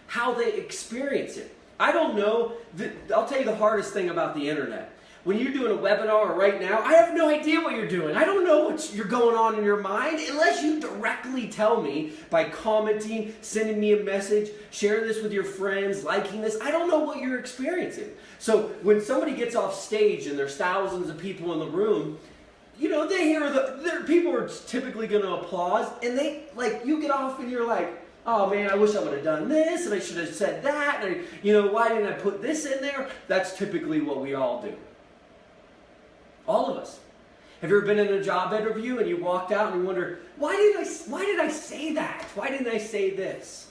how they experience it. I don't know. I'll tell you the hardest thing about the internet. When you're doing a webinar right now, I have no idea what you're doing. I don't know what you're going on in your mind unless you directly tell me by commenting, sending me a message, sharing this with your friends, liking this. I don't know what you're experiencing. So when somebody gets off stage and there's thousands of people in the room, you know, they hear people are typically going to applaud, and you get off and you're like, oh man, I wish I would have done this, and I should have said that, and why didn't I put this in there? That's typically what we all do. All of us. Have you ever been in a job interview and you walked out and you wonder, why did I say that? Why didn't I say this?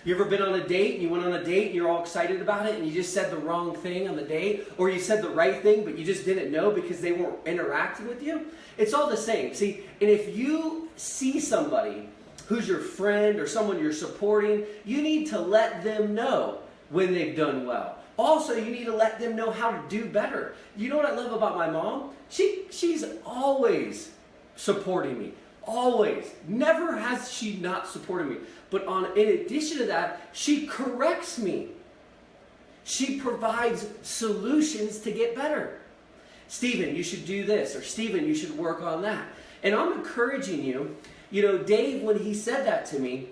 You ever been on a date and you went on a date and you're all excited about it and you just said the wrong thing on the date, or you said the right thing but you just didn't know because they weren't interacting with you? It's all the same. See, and if you see somebody who's your friend or someone you're supporting, you need to let them know when they've done well. Also, you need to let them know how to do better. You know what I love about my mom? She's always supporting me. Always. Never has she not supported me. But in addition to that, she corrects me. She provides solutions to get better. Stephen, you should do this, or Stephen, you should work on that. And I'm encouraging you. Dave, when he said that to me,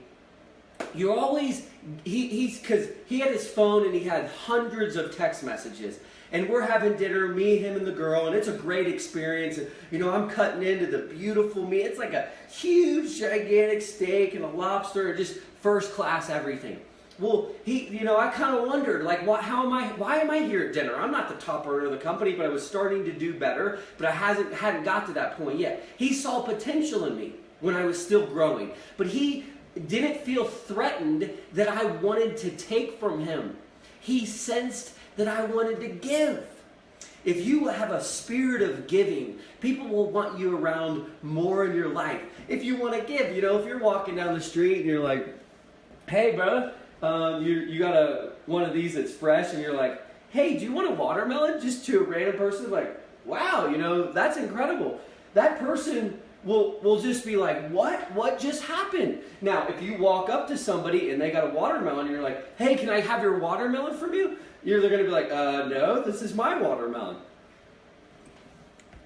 you're always, because he had his phone and he had hundreds of text messages. And we're having dinner, me, him, and the girl, and it's a great experience. And, I'm cutting into the beautiful meat. It's like a huge, gigantic steak and a lobster, and just first class everything. Well, I kind of wondered, why am I here at dinner? I'm not the top earner of the company, but I was starting to do better, but I hadn't got to that point yet. He saw potential in me when I was still growing, but he didn't feel threatened that I wanted to take from him. He sensed that I wanted to give. If you have a spirit of giving, people will want you around more in your life. If you want to give, if you're walking down the street and you're like, hey brother, you got one of these that's fresh, and you're like, hey, do you want a watermelon? Just to a random person, like, wow, that's incredible. That person will just be like, what just happened? Now, if you walk up to somebody and they got a watermelon and you're like, hey, can I have your watermelon from you? They're going to be like, no, this is my watermelon.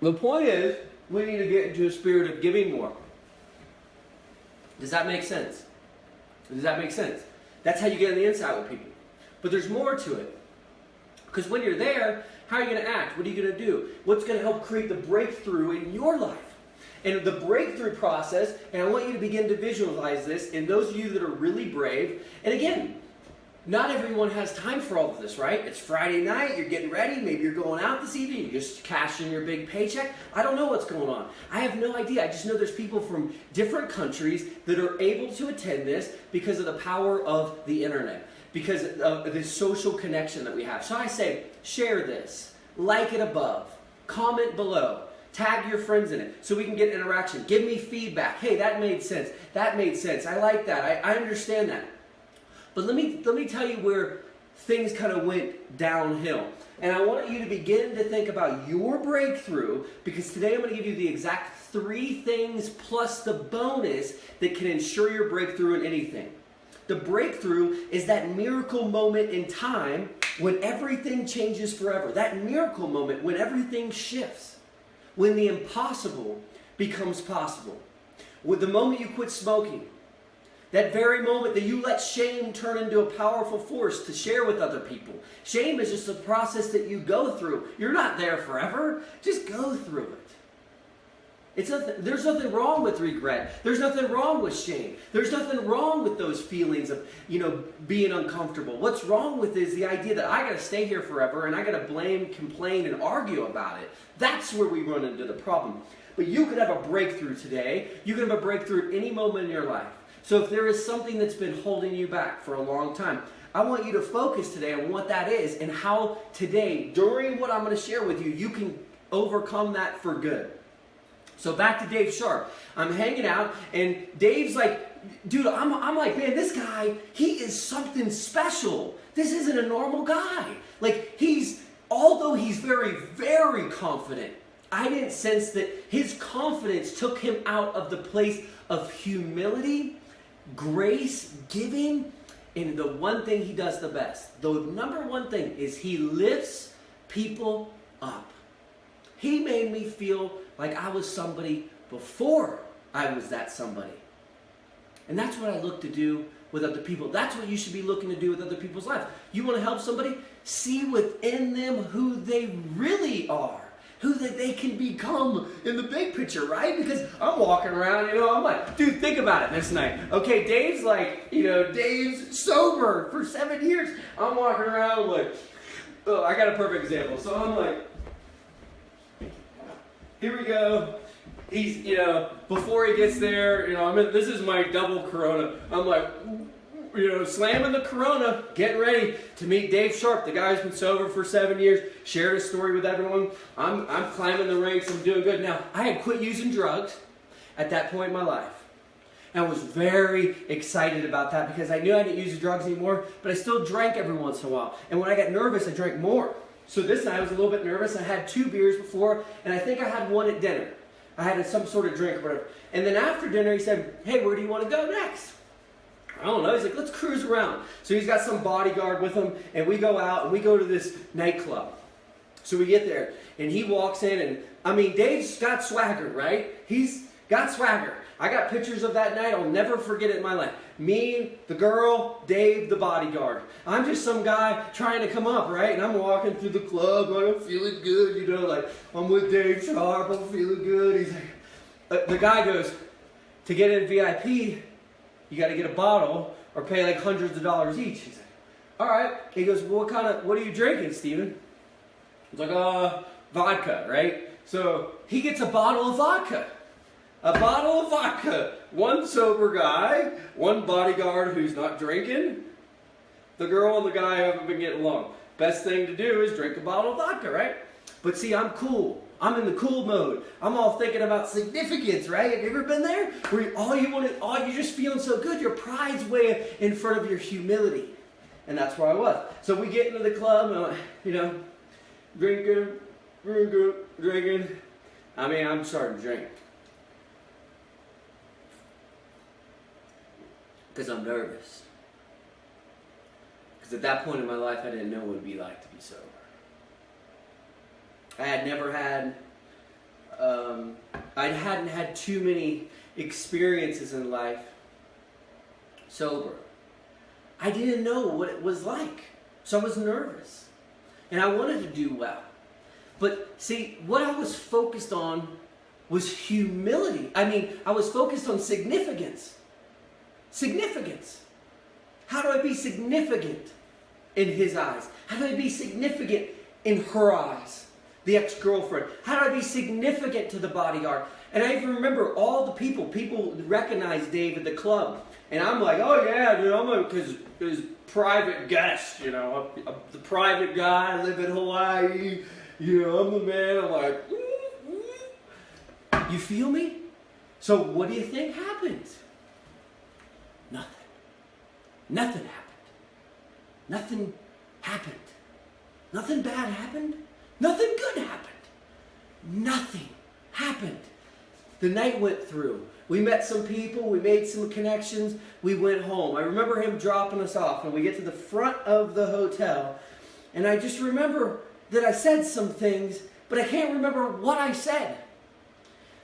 The point is, we need to get into a spirit of giving more. Does that make sense? Does that make sense? That's how you get on the inside with people. But there's more to it. Because when you're there, how are you going to act? What are you going to do? What's going to help create the breakthrough in your life? And the breakthrough process, and I want you to begin to visualize this, and those of you that are really brave, and again, not everyone has time for all of this, right? It's Friday night, you're getting ready, maybe you're going out this evening, you're just cashing your big paycheck. I don't know what's going on. I have no idea. I just know there's people from different countries that are able to attend this because of the power of the internet, because of the social connection that we have. So I say, share this, like it above, comment below, tag your friends in it so we can get interaction. Give me feedback. Hey, that made sense. That made sense. I like that. I understand that. But let me tell you where things kind of went downhill. And I want you to begin to think about your breakthrough, because today I'm going to give you the exact 3 things plus the bonus that can ensure your breakthrough in anything. The breakthrough is that miracle moment in time when everything changes forever. That miracle moment when everything shifts. When the impossible becomes possible. With the moment you quit smoking. That very moment that you let shame turn into a powerful force to share with other people. Shame is just a process that you go through. You're not there forever. Just go through it. There's nothing wrong with regret. There's nothing wrong with shame. There's nothing wrong with those feelings of, being uncomfortable. What's wrong with it is the idea that I got to stay here forever and I got to blame, complain, and argue about it. That's where we run into the problem. But you could have a breakthrough today. You can have a breakthrough at any moment in your life. So if there is something that's been holding you back for a long time, I want you to focus today on what that is and how today, during what I'm going to share with you, you can overcome that for good. So back to Dave Sharp. I'm hanging out, and Dave's like, dude, I'm like, man, this guy, he is something special. This isn't a normal guy. Although he's very, very confident, I didn't sense that his confidence took him out of the place of humility, grace, giving, And the one thing he does the best, the number one thing, is he lifts people up. He made me feel like I was somebody before I was that somebody. And that's what I look to do with other people. That's what you should be looking to do with other people's lives. You want to help somebody? See within them who they really are. Who that they can become in the big picture, right? Because I'm walking around, I'm like, dude, think about it this night. Okay, Dave's like, Dave's sober for 7 years. I'm walking around like, oh, I got a perfect example. So I'm like, here we go. He's, before he gets there, this is my double Corona. I'm like, slamming the Corona, getting ready to meet Dave Sharp, the guy who's been sober for 7 years, shared his story with everyone. I'm climbing the ranks, I'm doing good. Now, I had quit using drugs at that point in my life. And I was very excited about that because I knew I didn't use the drugs anymore, but I still drank every once in a while. And when I got nervous, I drank more. So this night I was a little bit nervous. I had 2 beers before, and I think I had 1 at dinner. I had some sort of drink or whatever. And then after dinner, he said, hey, where do you want to go next? I don't know. He's like, let's cruise around. So he's got some bodyguard with him, and we go out, and we go to this nightclub. So we get there, and he walks in, and, Dave's got swagger, right? He's got swagger. I got pictures of that night. I'll never forget it in my life. Me, the girl, Dave, the bodyguard. I'm just some guy trying to come up, right? And I'm walking through the club, like, I'm feeling good, like, I'm with Dave Sharp, I'm feeling good. He's like, the guy goes, to get in VIP, you got to get a bottle or pay like hundreds of dollars each. He's like, all right. He goes, well, what are you drinking, Steven? He's like, vodka, right? So he gets a bottle of vodka. A bottle of vodka. One sober guy, one bodyguard who's not drinking. The girl and the guy haven't been getting along. Best thing to do is drink a bottle of vodka, right? But see, I'm cool. I'm in the cool mode. I'm all thinking about significance, right? Have you ever been there? Where you're just feeling so good, your pride's way in front of your humility. And that's where I was. So we get into the club, and drinking. I'm starting to drink. Because I'm nervous. Because at that point in my life, I didn't know what it would be like to be sober. I had never had, I hadn't had too many experiences in life sober. I didn't know what it was like. So I was nervous. And I wanted to do well. But see, what I was focused on was humility. I was focused on significance. Significance. How do I be significant in his eyes? How do I be significant in her eyes? The ex-girlfriend. How do I be significant to the bodyguard? And I even remember all the people recognized Dave at the club. And I'm like, oh yeah, dude, I'm his private guest, I'm the private guy, I live in Hawaii, I'm the man. I'm like, You feel me? So what do you think happened? Nothing. Nothing happened. Nothing happened. Nothing bad happened. Nothing good happened. Nothing happened. The night went through. We met some people. We made some connections. We went home. I remember him dropping us off, and we get to the front of the hotel, and I just remember that I said some things, but I can't remember what I said.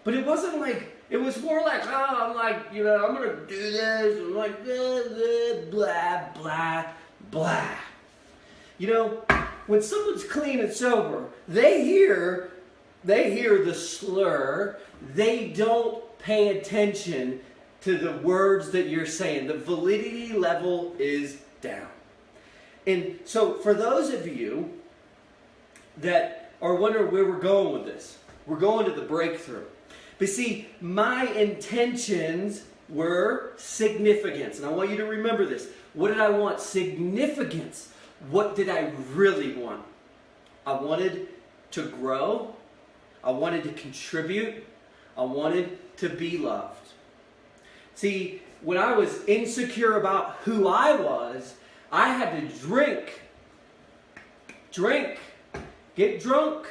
But it wasn't like, it was more like, I'm like, I'm going to do this. I'm like, blah, blah, blah. When someone's clean and sober, they hear the slur. They don't pay attention to the words that you're saying. The validity level is down. And so for those of you that are wondering where we're going with this, we're going to the breakthrough. But see, my intentions were significance. And I want you to remember this. What did I want? Significance. What did I really want? I wanted to grow. I wanted to contribute. I wanted to be loved. See, when I was insecure about who I was, I had to drink, get drunk,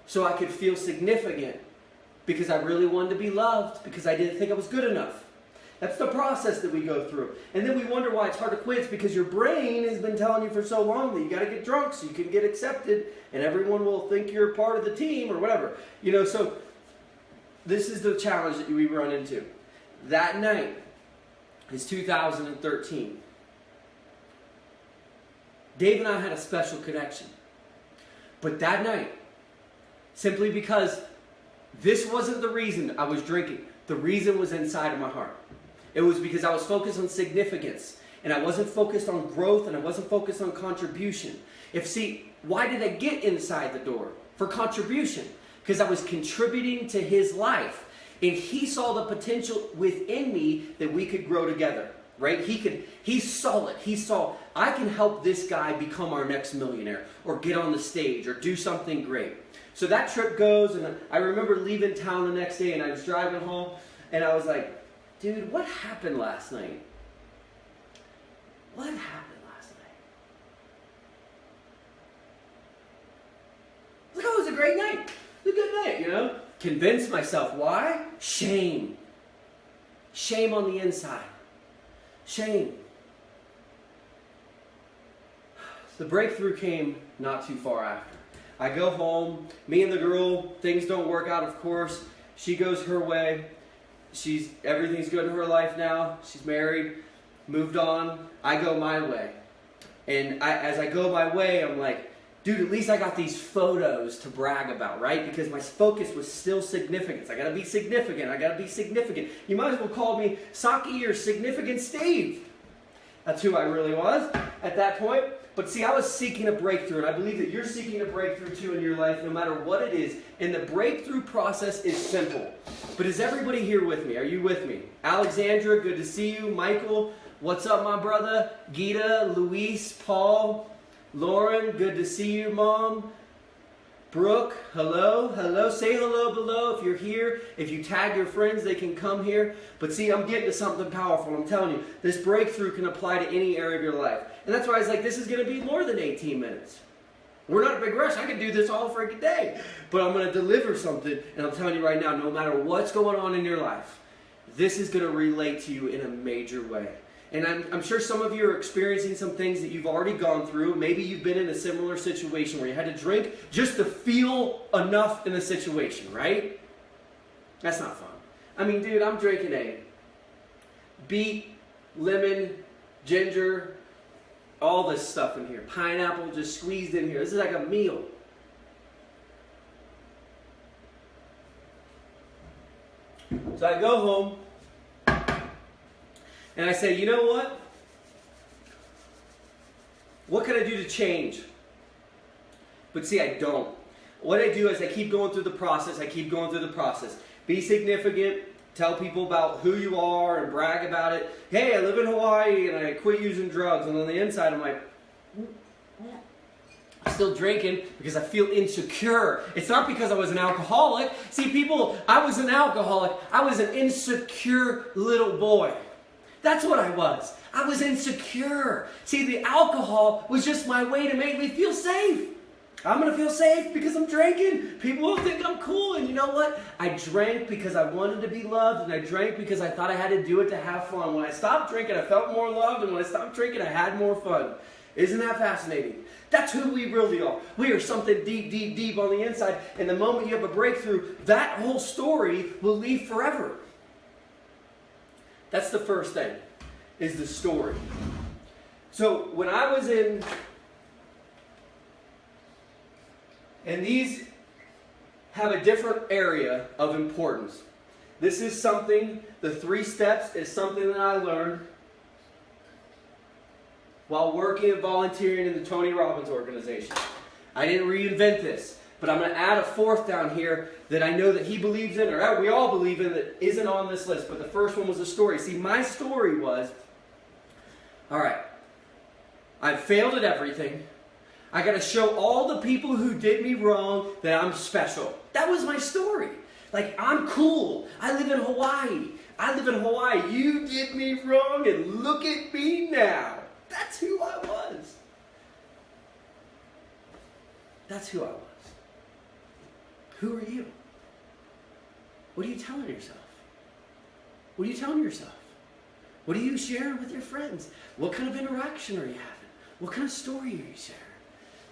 so I could feel significant. Because I really wanted to be loved, because I didn't think I was good enough. That's the process that we go through. And then we wonder why it's hard to quit. It's because your brain has been telling you for so long that you got to get drunk so you can get accepted and everyone will think you're part of the team or whatever. So this is the challenge that we run into. That night is 2013. Dave and I had a special connection. But that night, simply because this wasn't the reason I was drinking. The reason was inside of my heart. It was because I was focused on significance. And I wasn't focused on growth and I wasn't focused on contribution. Why did I get inside the door? For contribution. Because I was contributing to his life. And he saw the potential within me that we could grow together. Right? He saw it. He saw, I can help this guy become our next millionaire. Or get on the stage. Or do something great. So that trip goes, and I remember leaving town the next day, and I was driving home, and I was like, dude, what happened last night? What happened last night? Like, oh, it was a great night. It was a good night, Convinced myself. Why? Shame. Shame on the inside. Shame. The breakthrough came not too far after. I go home, me and the girl, things don't work out, of course. She goes her way. Everything's good in her life now. She's married, moved on. I go my way. And as I go my way, I'm like, dude, at least I got these photos to brag about, right? Because my focus was still significance. I got to be significant. I got to be significant. You might as well call me Saki or Significant Steve. That's who I really was at that point. But see, I was seeking a breakthrough, and I believe that you're seeking a breakthrough too in your life, no matter what it is. And the breakthrough process is simple. But is everybody here with me? Are you with me? Alexandra, good to see you. Michael, what's up, my brother? Gita, Luis, Paul, Lauren, good to see you, Mom. Brooke, hello, hello. Say hello below if you're here. If you tag your friends, they can come here. But see, I'm getting to something powerful. I'm telling you, this breakthrough can apply to any area of your life. And that's why I was like, this is going to be more than 18 minutes. We're not in a big rush. I could do this all freaking day. But I'm going to deliver something. And I'm telling you right now, no matter what's going on in your life, this is going to relate to you in a major way. And I'm sure some of you are experiencing some things that you've already gone through. Maybe you've been in a similar situation where you had to drink just to feel enough in the situation, right? That's not fun. I mean, dude, I'm drinking a beet, lemon, ginger, all this stuff in here. Pineapple just squeezed in here. This is like a meal. So I go home. And I say, you know what? What can I do to change? But see, I don't. What I do is I keep going through the process. Be significant. Tell people about who you are and brag about it. Hey, I live in Hawaii and I quit using drugs. And on the inside, I'm like, I'm still drinking because I feel insecure. It's not because I was an alcoholic. See, I was an alcoholic. I was an insecure little boy. That's what I was. I was insecure. See, the alcohol was just my way to make me feel safe. I'm going to feel safe because I'm drinking. People will think I'm cool. And you know what? I drank because I wanted to be loved. And I drank because I thought I had to do it to have fun. When I stopped drinking, I felt more loved. And when I stopped drinking, I had more fun. Isn't that fascinating? That's who we really are. We are something deep, deep, deep on the inside. And the moment you have a breakthrough, that whole story will leave forever. That's the first thing, is the story. So when I was and these have a different area of importance. This is something, the 3 steps is something that I learned while working and volunteering in the Tony Robbins organization. I didn't reinvent this. But I'm going to add a 4th down here that I know that he believes in, or we all believe in, that isn't on this list. But the first one was the story. See, my story was, all right, I've failed at everything. I got to show all the people who did me wrong that I'm special. That was my story. Like, I'm cool. I live in Hawaii. You did me wrong, and look at me now. That's who I was. That's who I was. Who are you? What are you telling yourself? What are you telling yourself? What are you sharing with your friends? What kind of interaction are you having? What kind of story are you sharing?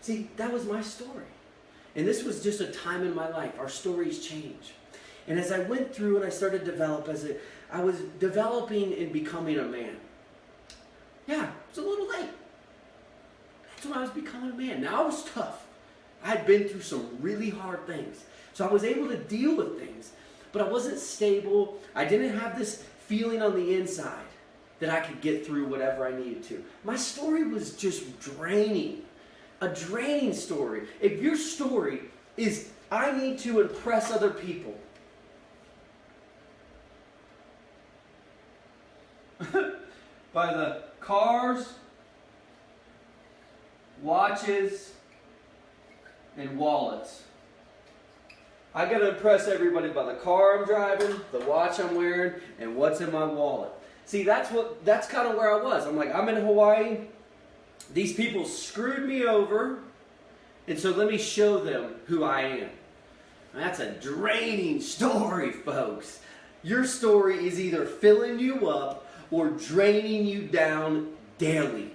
See, that was my story. And this was just a time in my life. Our stories change. And as I went through and I started to develop, I was developing and becoming a man. Yeah, it was a little late. That's when I was becoming a man. Now I was tough. I had been through some really hard things. So I was able to deal with things. But I wasn't stable. I didn't have this feeling on the inside that I could get through whatever I needed to. My story was just draining. A draining story. If your story is, I need to impress other people. By the cars, watches, and wallets. I gotta impress everybody by the car I'm driving, the watch I'm wearing, and what's in my wallet. See, that's kind of where I was. I'm like, I'm in Hawaii. These people screwed me over, and so let me show them who I am. That's a draining story, folks. Your story is either filling you up or draining you down daily.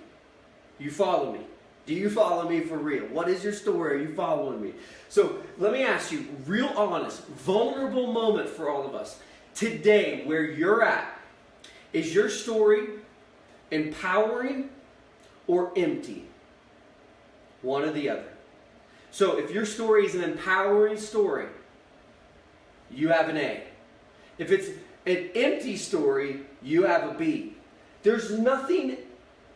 You follow me? Do you follow me for real? What is your story? Are you following me? So let me ask you, real honest, vulnerable moment for all of us. Today, where you're at, is your story empowering or empty? One or the other. So if your story is an empowering story, you have an A. If it's an empty story, you have a B. There's nothing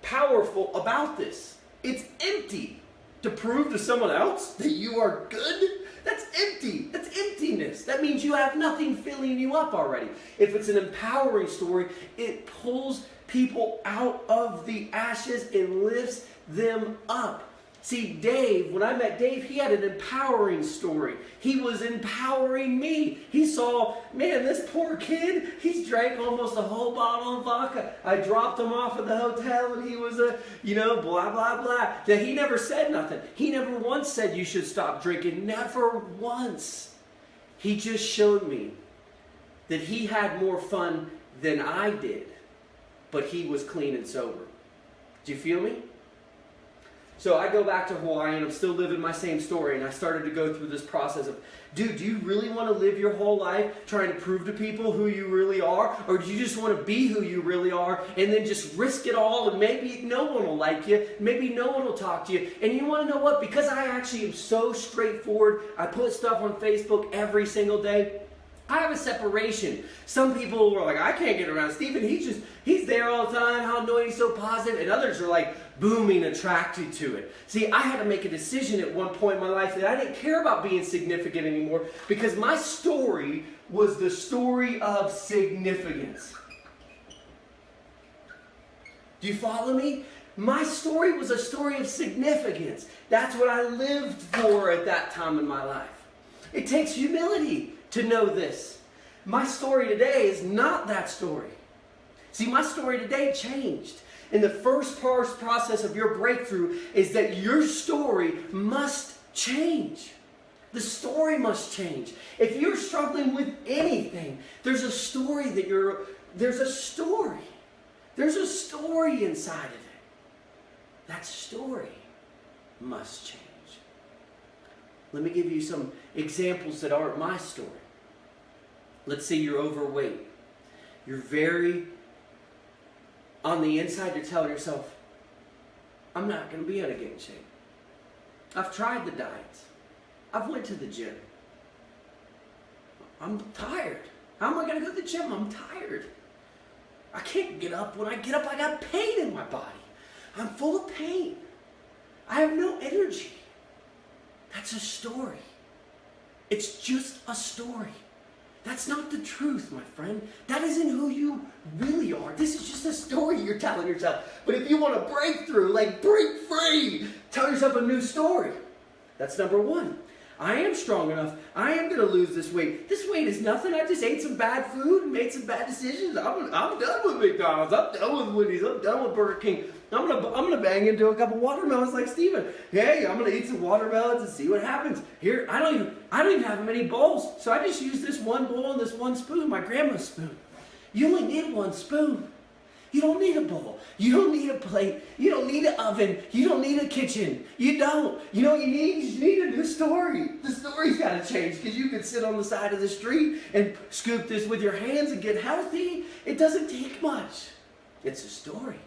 powerful about this. It's empty. To prove to someone else that you are good, that's empty. That's emptiness. That means you have nothing filling you up already. If it's an empowering story, it pulls people out of the ashes and lifts them up. See, Dave, when I met Dave, he had an empowering story. He was empowering me. He saw, man, this poor kid, he's drank almost a whole bottle of vodka. I dropped him off at the hotel and he was blah, blah, blah. That he never said nothing. He never once said you should stop drinking. Never once. He just showed me that he had more fun than I did, but he was clean and sober. Do you feel me? So I go back to Hawaii and I'm still living my same story, and I started to go through this process of, dude, do you really want to live your whole life trying to prove to people who you really are? Or do you just want to be who you really are and then just risk it all, and maybe no one will like you, maybe no one will talk to you? And you want to know what? Because I actually am so straightforward, I put stuff on Facebook every single day. I have a separation. Some people were like, I can't get around Stephen. He's there all the time. How annoying, he's so positive. And others are like booming, attracted to it. See, I had to make a decision at one point in my life that I didn't care about being significant anymore, because my story was the story of significance. Do you follow me? My story was a story of significance. That's what I lived for at that time in my life. It takes humility to know this. My story today is not that story. See, my story today changed. And the first process of your breakthrough is that your story must change. The story must change. If you're struggling with anything, there's a story there's a story. There's a story inside of it. That story must change. Let me give you some examples that aren't my story. Let's say you're overweight. On the inside, you're telling yourself, I'm not going to be in a good shape. I've tried the diets. I've went to the gym. I'm tired. How am I going to go to the gym? I'm tired. I can't get up. When I get up, I got pain in my body. I'm full of pain. I have no energy. That's a story. It's just a story. That's not the truth, my friend. That isn't who you really are. This is just a story you're telling yourself. But if you want to break through, like break free, tell yourself a new story. That's number one. I am strong enough. I am going to lose this weight. This weight is nothing. I just ate some bad food and made some bad decisions. I'm done with McDonald's. I'm done with Wendy's. I'm done with Burger King. I'm gonna bang into a couple watermelons like Steven. Hey, I'm gonna eat some watermelons and see what happens. Here, I don't even have many bowls, so I just use this one bowl and this one spoon, my grandma's spoon. You only need one spoon. You don't need a bowl. You don't need a plate. You don't need an oven. You don't need a kitchen. You don't. You know what you need? You need a new story. The story's got to change because you can sit on the side of the street and scoop this with your hands and get healthy. It doesn't take much. It's a story.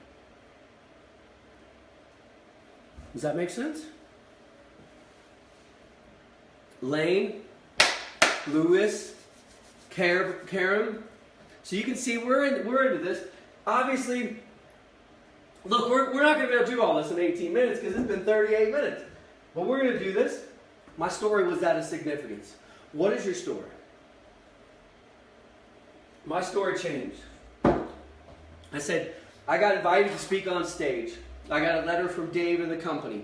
Does that make sense? Lane, Lewis, Karen. So you can see we're into this. Obviously, look, we're not going to be able to do all this in 18 minutes because it's been 38 minutes. But we're going to do this. My story was that of significance. What is your story? My story changed. I said, I got invited to speak on stage. I got a letter from Dave and the company.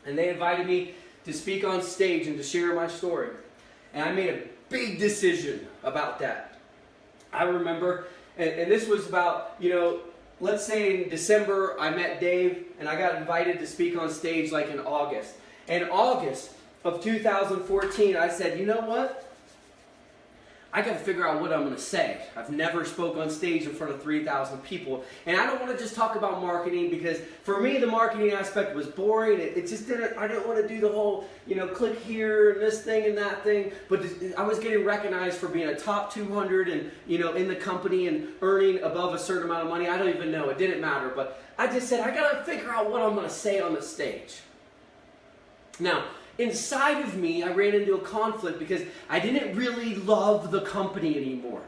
And they invited me to speak on stage and to share my story. And I made a big decision about that. I remember, and this was about, let's say in December I met Dave and I got invited to speak on stage like in August. In August of 2014, I said, you know what? I got to figure out what I'm going to say. I've never spoke on stage in front of 3,000 people. And I don't want to just talk about marketing because for me the marketing aspect was boring. It just didn't, I didn't want to do the whole, click here and this thing and that thing. But I was getting recognized for being a top 200 and, in the company and earning above a certain amount of money. I don't even know. It didn't matter. But I just said, I got to figure out what I'm going to say on the stage. Now, inside of me, I ran into a conflict because I didn't really love the company anymore.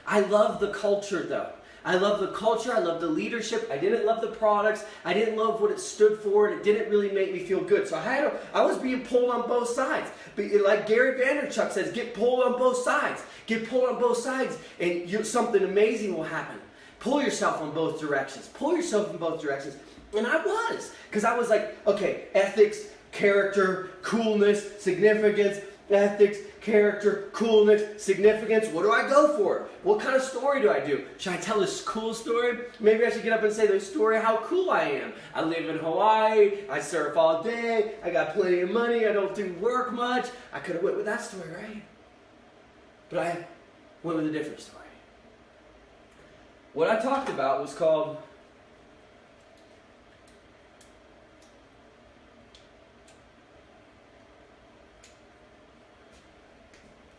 I love the culture though. I love the culture, I love the leadership, I didn't love the products, I didn't love what it stood for, and it didn't really make me feel good. So I was being pulled on both sides. But like Gary Vaynerchuk says, get pulled on both sides. Get pulled on both sides and something amazing will happen. Pull yourself on both directions. Pull yourself in both directions. And I was. Because I was like, okay, ethics, character, coolness, significance, ethics, character, coolness, significance. What do I go for? What kind of story do I do? Should I tell this cool story? Maybe I should get up and say the story of how cool I am. I live in Hawaii. I surf all day. I got plenty of money. I don't do work much. I could have went with that story, right? But I went with a different story. What I talked about was called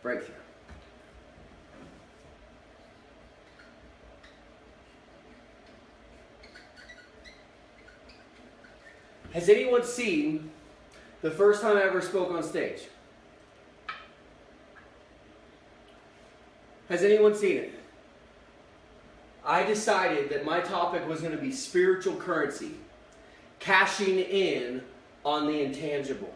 breakthrough. Has anyone seen the first time I ever spoke on stage? Has anyone seen it? I decided that my topic was going to be spiritual currency, cashing in on the intangible.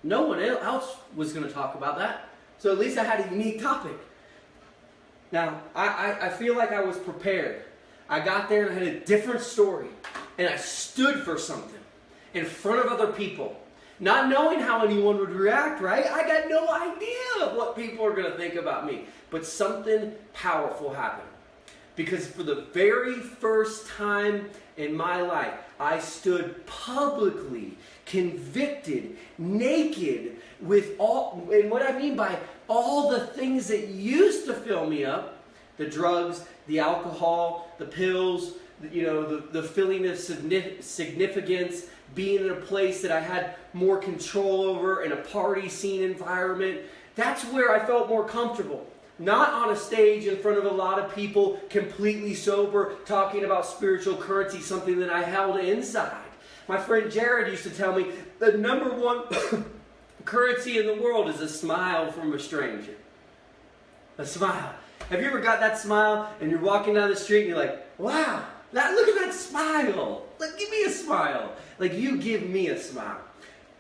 No one else was going to talk about that. So at least I had a unique topic. Now, I feel like I was prepared. I got there and I had a different story. And I stood for something in front of other people. Not knowing how anyone would react, right? I got no idea of what people are going to think about me. But something powerful happened. Because for the very first time in my life, I stood publicly, convicted, naked, with all, and what I mean by all the things that used to fill me up, the drugs, the alcohol, the pills, the feeling of significance, being in a place that I had more control over, in a party scene environment. That's where I felt more comfortable. Not on a stage in front of a lot of people, completely sober, talking about spiritual currency, something that I held inside. My friend Jared used to tell me the number one currency in the world is a smile from a stranger. A smile. Have you ever got that smile and you're walking down the street and you're like, wow, look at that smile. Like, give me a smile. Like, you give me a smile.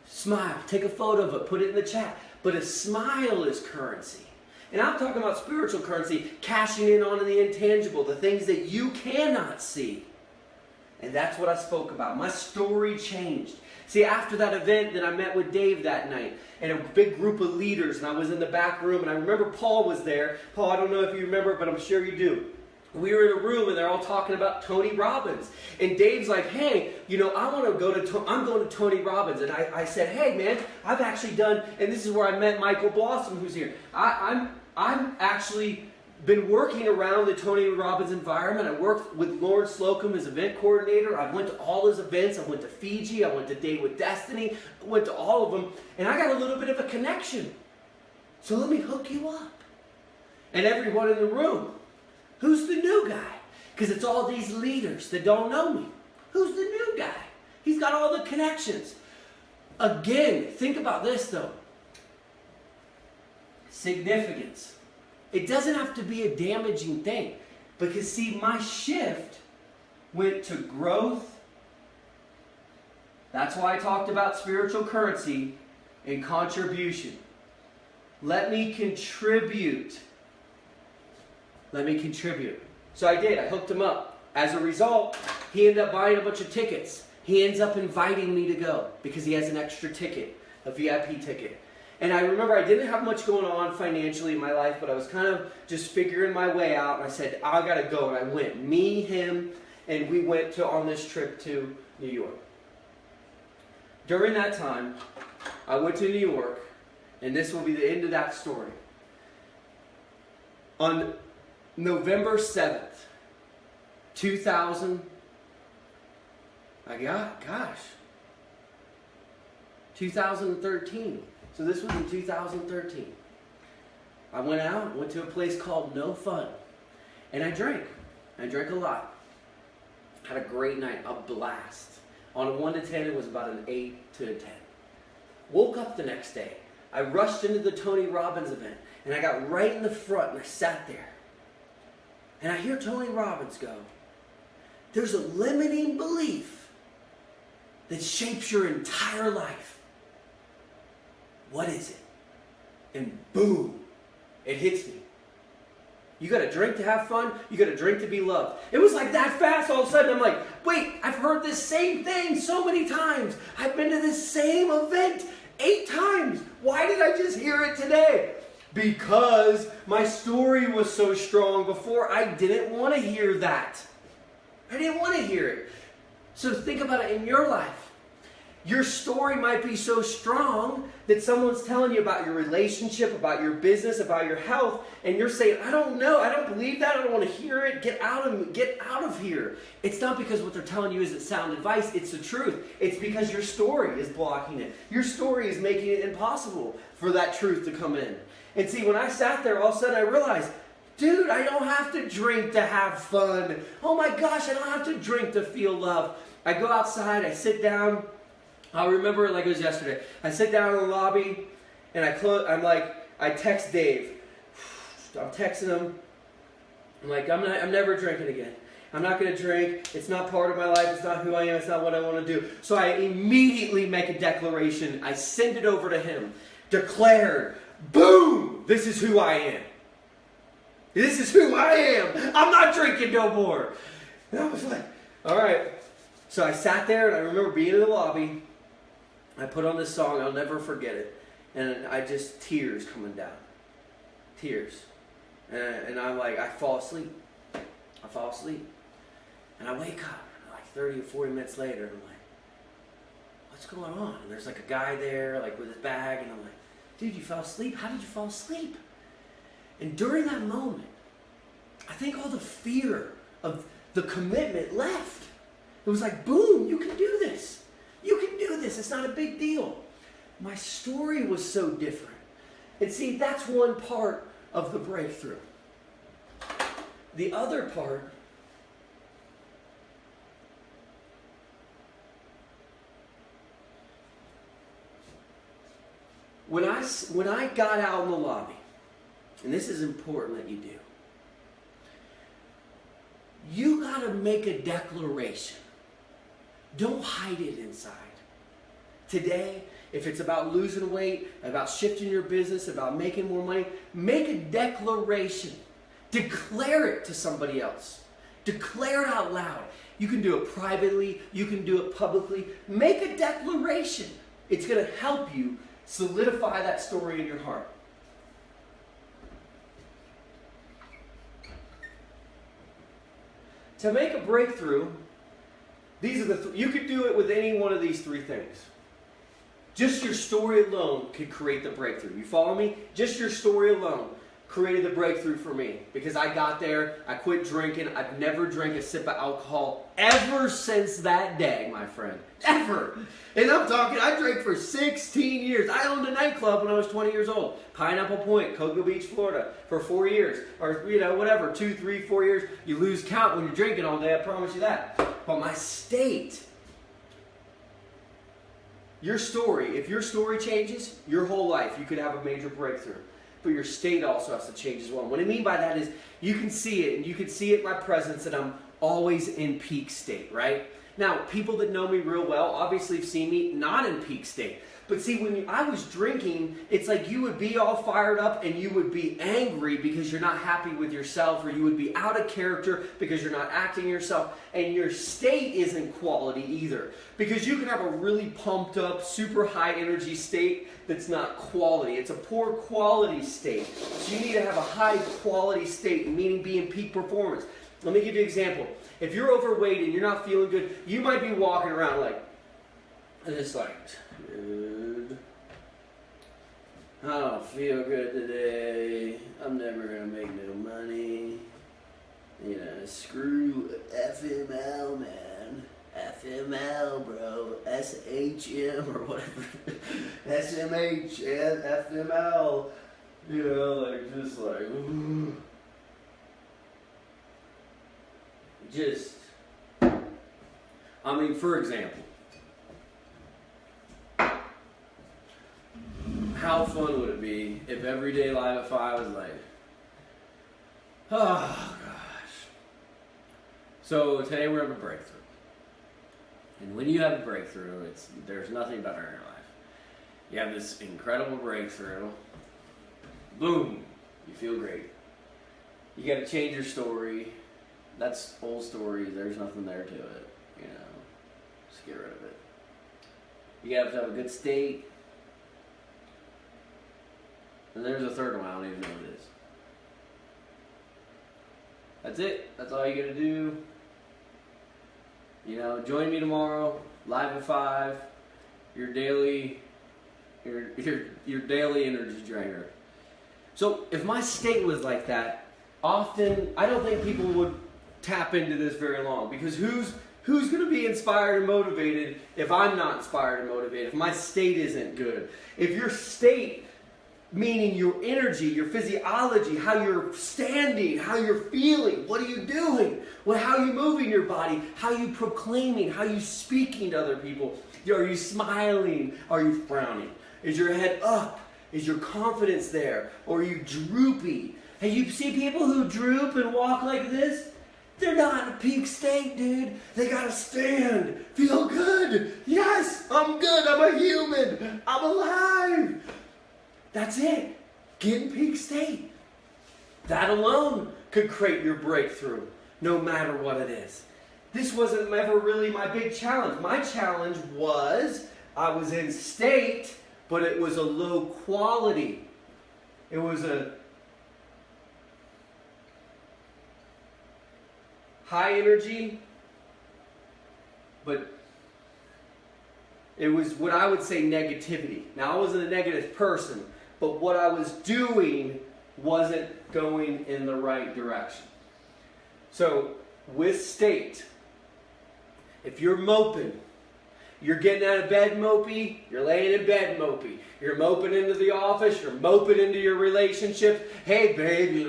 Smile. Take a photo of it. Put it in the chat. But a smile is currency. And I'm talking about spiritual currency, cashing in on the intangible, the things that you cannot see. And that's what I spoke about. My story changed. See, after that event, then I met with Dave that night and a big group of leaders, and I was in the back room, and I remember Paul was there. Paul, I don't know if you remember, but I'm sure you do. We were in a room, and they're all talking about Tony Robbins. And Dave's like, hey, I want to go to, I'm going to Tony Robbins. And I said, hey, man, I've actually done, and this is where I met Michael Blossom, who's here. I'm actually been working around the Tony Robbins environment. I worked with Lauren Slocum as event coordinator. I went to all his events. I went to Fiji. I went to Date with Destiny. I went to all of them. And I got a little bit of a connection. So let me hook you up. And everyone in the room, who's the new guy? Because it's all these leaders that don't know me. Who's the new guy? He's got all the connections. Again, think about this though. Significance. It doesn't have to be a damaging thing. Because see, my shift went to growth. That's why I talked about spiritual currency and contribution. Let me contribute. Let me contribute. So I did. I hooked him up. As a result, he ended up buying a bunch of tickets. He ends up inviting me to go because he has an extra ticket, a VIP ticket. And I remember I didn't have much going on financially in my life, but I was kind of just figuring my way out. And I said, I got to go. And I went. Me, him, and we went on this trip to New York. During that time, I went to New York, and this will be the end of that story. On November 7th, 2013. So this was in 2013. I went out, went to a place called No Fun, and I drank. I drank a lot. Had a great night, a blast. On a 1 to 10, it was about an 8 to a 10. Woke up the next day. I rushed into the Tony Robbins event, and I got right in the front, and I sat there. And I hear Tony Robbins go, there's a limiting belief that shapes your entire life. What is it? And boom, it hits me. You got to drink to have fun. You got to drink to be loved. It was like that fast. All of a sudden, I'm like, wait, I've heard this same thing so many times. I've been to this same event 8 times. Why did I just hear it today? Because my story was so strong before. I didn't want to hear that. I didn't want to hear it. So think about it in your life. Your story might be so strong that someone's telling you about your relationship, about your business, about your health, and you're saying, I don't know, I don't believe that, I don't want to hear it, get out of here. It's not because what they're telling you isn't sound advice, it's the truth. It's because your story is blocking it. Your story is making it impossible for that truth to come in. And see, when I sat there, all of a sudden I realized, dude, I don't have to drink to have fun. Oh my gosh, I don't have to drink to feel love. I go outside, I sit down. I remember it like it was yesterday. I sit down in the lobby, and I text Dave. I'm texting him. I'm like, I'm never drinking again. I'm not going to drink. It's not part of my life. It's not who I am. It's not what I want to do. So I immediately make a declaration. I send it over to him. Declared, boom, this is who I am. This is who I am. I'm not drinking no more. And I was like, all right. So I sat there, and I remember being in the lobby. I put on this song, I'll never forget it. And tears coming down. Tears. And I'm like, I fall asleep. And I wake up, like 30 or 40 minutes later, and I'm like, what's going on? And there's like a guy there, like with his bag, and I'm like, dude, you fell asleep? How did you fall asleep? And during that moment, I think all the fear of the commitment left. It was like, boom, you can do this. You can do this. It's not a big deal. My story was so different. And see, that's one part of the breakthrough. The other part, when I got out in the lobby, and this is important that you do, you got to make a declaration. Don't hide it inside. Today, if it's about losing weight, about shifting your business, about making more money, make a declaration. Declare it to somebody else. Declare it out loud. You can do it privately. You can do it publicly. Make a declaration. It's going to help you solidify that story in your heart. To make a breakthrough, these are you could do it with any one of these 3 things. Just your story alone could create the breakthrough. You follow me? Just your story alone. created the breakthrough for me because I got there, I quit drinking, I've never drank a sip of alcohol ever since that day, my friend. Ever. And I'm talking, I drank for 16 years. I owned a nightclub when I was 20 years old. Pineapple Point, Cocoa Beach, Florida, for 4 years. Or, whatever, 2, 3, 4 years. You lose count when you're drinking all day, I promise you that. But my state, your story, if your story changes, your whole life, you could have a major breakthrough. But your state also has to change as well. What I mean by that is you can see it, and you can see it in my presence that I'm always in peak state, right? Now, people that know me real well obviously have seen me not in peak state. But see, when I was drinking, it's like you would be all fired up and you would be angry because you're not happy with yourself, or you would be out of character because you're not acting yourself, and your state isn't quality either. Because you can have a really pumped up, super high energy state that's not quality. It's a poor quality state. So you need to have a high quality state, meaning be in peak performance. Let me give you an example. If you're overweight and you're not feeling good, you might be walking around like, just like, dude, I don't feel good today. I'm never going to make no money. Screw FML, man. FML, bro. SHM or whatever. SMH, FML. Just like, ooh. For example, how fun would it be if Everyday Live at 5 was like, oh gosh. So today we're having a breakthrough. And when you have a breakthrough, there's nothing better in your life. You have this incredible breakthrough. Boom. You feel great. You got to change your story. That's old stories. There's nothing there to it. Just get rid of it. You have to have a good state. And there's a third one. I don't even know what it is. That's it. That's all you got to do. Join me tomorrow, live at 5. Your daily energy drainer. So if my state was like that, often I don't think people would tap into this very long, because who's going to be inspired and motivated if I'm not inspired and motivated, if my state isn't good? If your state, meaning your energy, your physiology, how you're standing, how you're feeling, what are you doing, how are you moving your body, how are you proclaiming, how are you speaking to other people, are you smiling, are you frowning, is your head up, is your confidence there, or are you droopy? Hey, you see people who droop and walk like this? They're not in a peak state, dude. They gotta stand, feel good. Yes, I'm good, I'm a human, I'm alive. That's it. Get in peak state. That alone could create your breakthrough, no matter what it is. This wasn't ever really my big challenge. My challenge was I was in state, but it was a low quality. It was a high energy, but it was what I would say negativity. Now, I wasn't a negative person, but what I was doing wasn't going in the right direction. So, with state, if you're moping, you're getting out of bed mopey, you're laying in bed mopey, you're moping into the office, you're moping into your relationship, hey babe,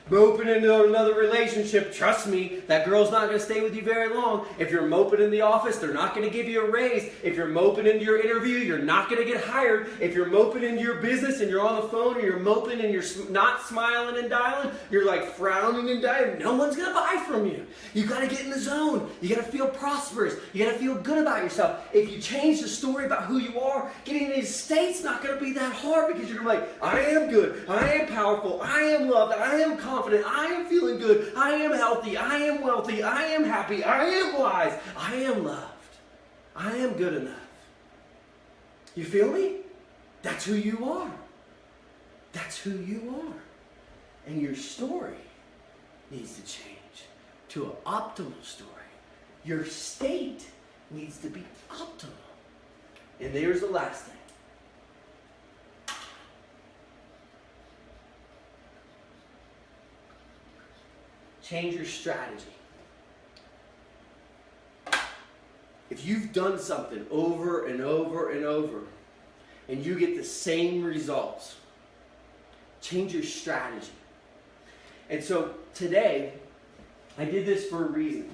moping into another relationship, trust me, that girl's not going to stay with you very long. If you're moping in the office, they're not going to give you a raise. If you're moping into your interview, you're not going to get hired. If you're moping into your business and you're on the phone, or you're moping and you're not smiling and dialing, you're like frowning and dialing, no one's going to buy from you. You got to get in the zone. You got to feel prosperous. You got to feel good about yourself. If you change the story about who you are, getting in these states not going to be that hard, because you're like, I am good. I am powerful. I am loved. I am confident. I am feeling good. I am healthy. I am wealthy. I am happy. I am wise. I am loved. I am good enough. You feel me? That's who you are. That's who you are. And your story needs to change to an optimal story. Your state needs to be optimal. And there's the last thing. Change your strategy. If you've done something over and over and over, and you get the same results, change your strategy. And so today, I did this for a reason.